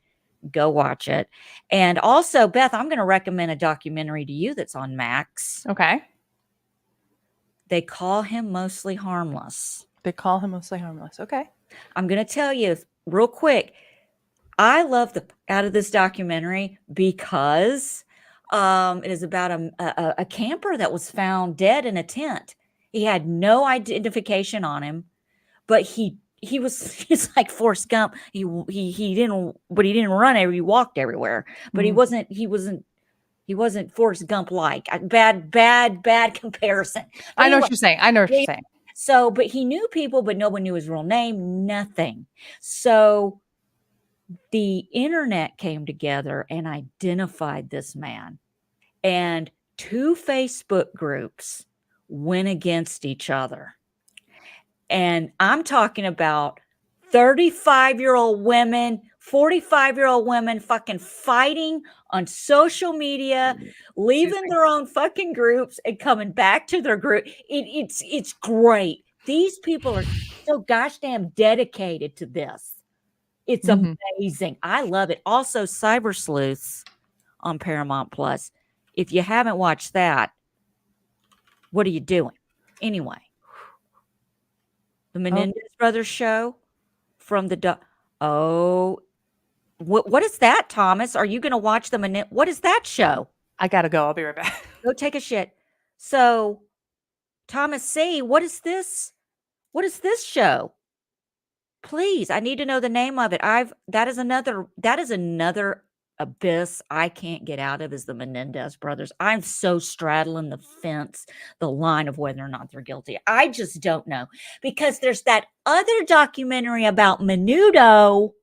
Speaker 1: Go watch it. And also, Beth, I'm going to recommend a documentary to you that's on Max.
Speaker 2: Okay.
Speaker 1: They Call Him Mostly Harmless.
Speaker 2: They Call Him Mostly Harmless. Okay.
Speaker 1: I'm going to tell you real quick. I love out of this documentary because it is about a camper that was found dead in a tent. He had no identification on him, but he's like Forrest Gump. He didn't run everywhere. He walked everywhere, but he wasn't Forrest Gump like. Bad comparison. But
Speaker 2: I know what you're saying.
Speaker 1: So, but he knew people, but no one knew his real name. Nothing. So the internet came together and identified this man, and 2 Facebook groups went against each other. And I'm talking about 35-year-old women, 45-year-old women fucking fighting on social media, leaving their own fucking groups and coming back to their group. It's great. These people are so gosh damn dedicated to this. It's amazing. I love it. Also, Cyber Sleuths on Paramount Plus. If you haven't watched that, what are you doing? Anyway, the Menendez Brothers show from the what is that, Thomas? Are you going to watch what is that show?
Speaker 2: I gotta go. I'll be right back.
Speaker 1: Go take a shit. So, Thomas C., what is this? What is this show? Please, I need to know the name of it. That is another abyss I can't get out of, is the Menendez brothers. I'm so straddling the fence, the line of whether or not they're guilty. I just don't know, because there's that other documentary about Menudo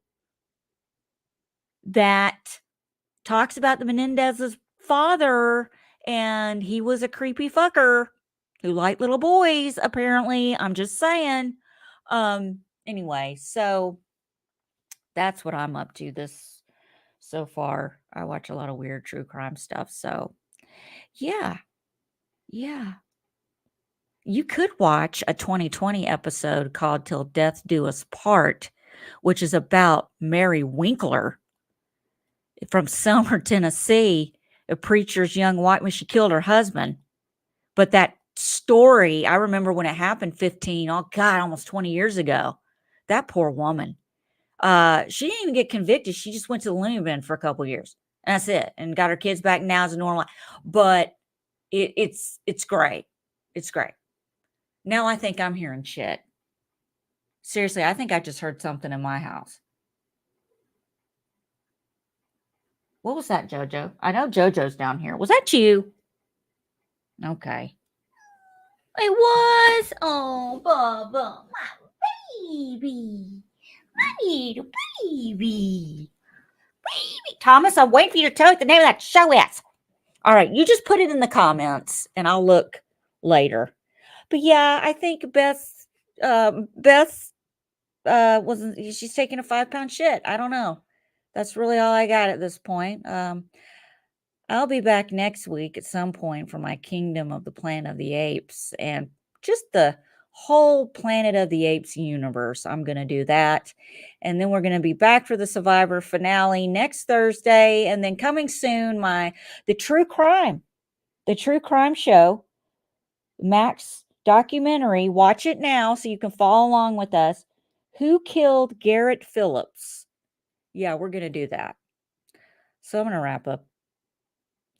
Speaker 1: that talks about the Menendez's father, and he was a creepy fucker who liked little boys, apparently. I'm just saying. Anyway, so that's what I'm up to so far. I watch a lot of weird true crime stuff. So yeah. You could watch a 2020 episode called Till Death Do Us Part, which is about Mary Winkler from Summer, Tennessee, a preacher's young wife when she killed her husband. But that story, I remember when it happened almost 20 years ago. That poor woman. She didn't even get convicted. She just went to the loony bin for a couple years. And that's it. And got her kids back. Now it's a normal life. But it's great. It's great. Now I think I'm hearing shit. Seriously, I think I just heard something in my house. What was that, JoJo? I know JoJo's down here. Was that you? Okay. It was. Oh, Bubba. My baby. My little baby. Thomas, I'm waiting for you to tell me what the name of that show is. All right, you just put it in the comments and I'll look later. But yeah, I think Beth wasn't she's taking a 5-pound shit. I don't know. That's really all I got at this point. I'll be back next week at some point for my Kingdom of the Planet of the Apes and just the whole Planet of the Apes universe. I'm going to do that. And then we're going to be back for the Survivor finale next Thursday. And then coming soon, the true crime show, Max documentary. Watch it now so you can follow along with us. Who killed Garrett Phillips? Yeah, we're going to do that. So I'm going to wrap up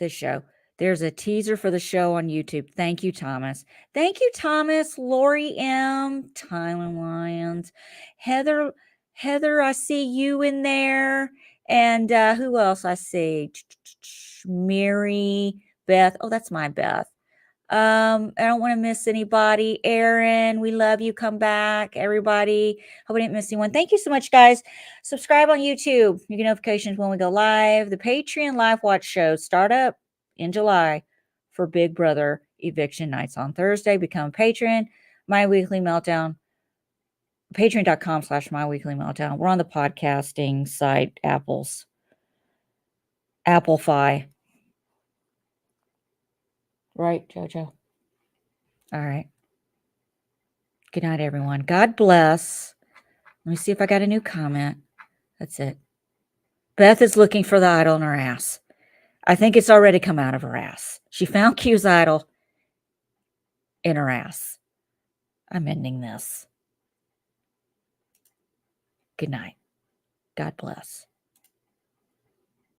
Speaker 1: this show. There's a teaser for the show on YouTube. Thank you, Thomas. Thank you, Thomas, Lori M, Tyler Lyons, Heather, I see you in there. And who else I see? Mary, Beth. Oh, that's my Beth. I don't want to miss anybody. Aaron, we love you. Come back, everybody. Hope I didn't miss anyone. Thank you so much, guys. Subscribe on YouTube. You get notifications when we go live. The Patreon live watch shows start up in July for Big Brother eviction nights on Thursday. Become a patron. My Weekly Meltdown. Patreon.com/My Weekly Meltdown. We're on the podcasting site, Apple Fi. Right, JoJo? All right. Good night, everyone. God bless. Let me see if I got a new comment. That's it. Beth is looking for the idol in her ass. I think it's already come out of her ass. She found Q's idol in her ass. I'm ending this. Good night. God bless.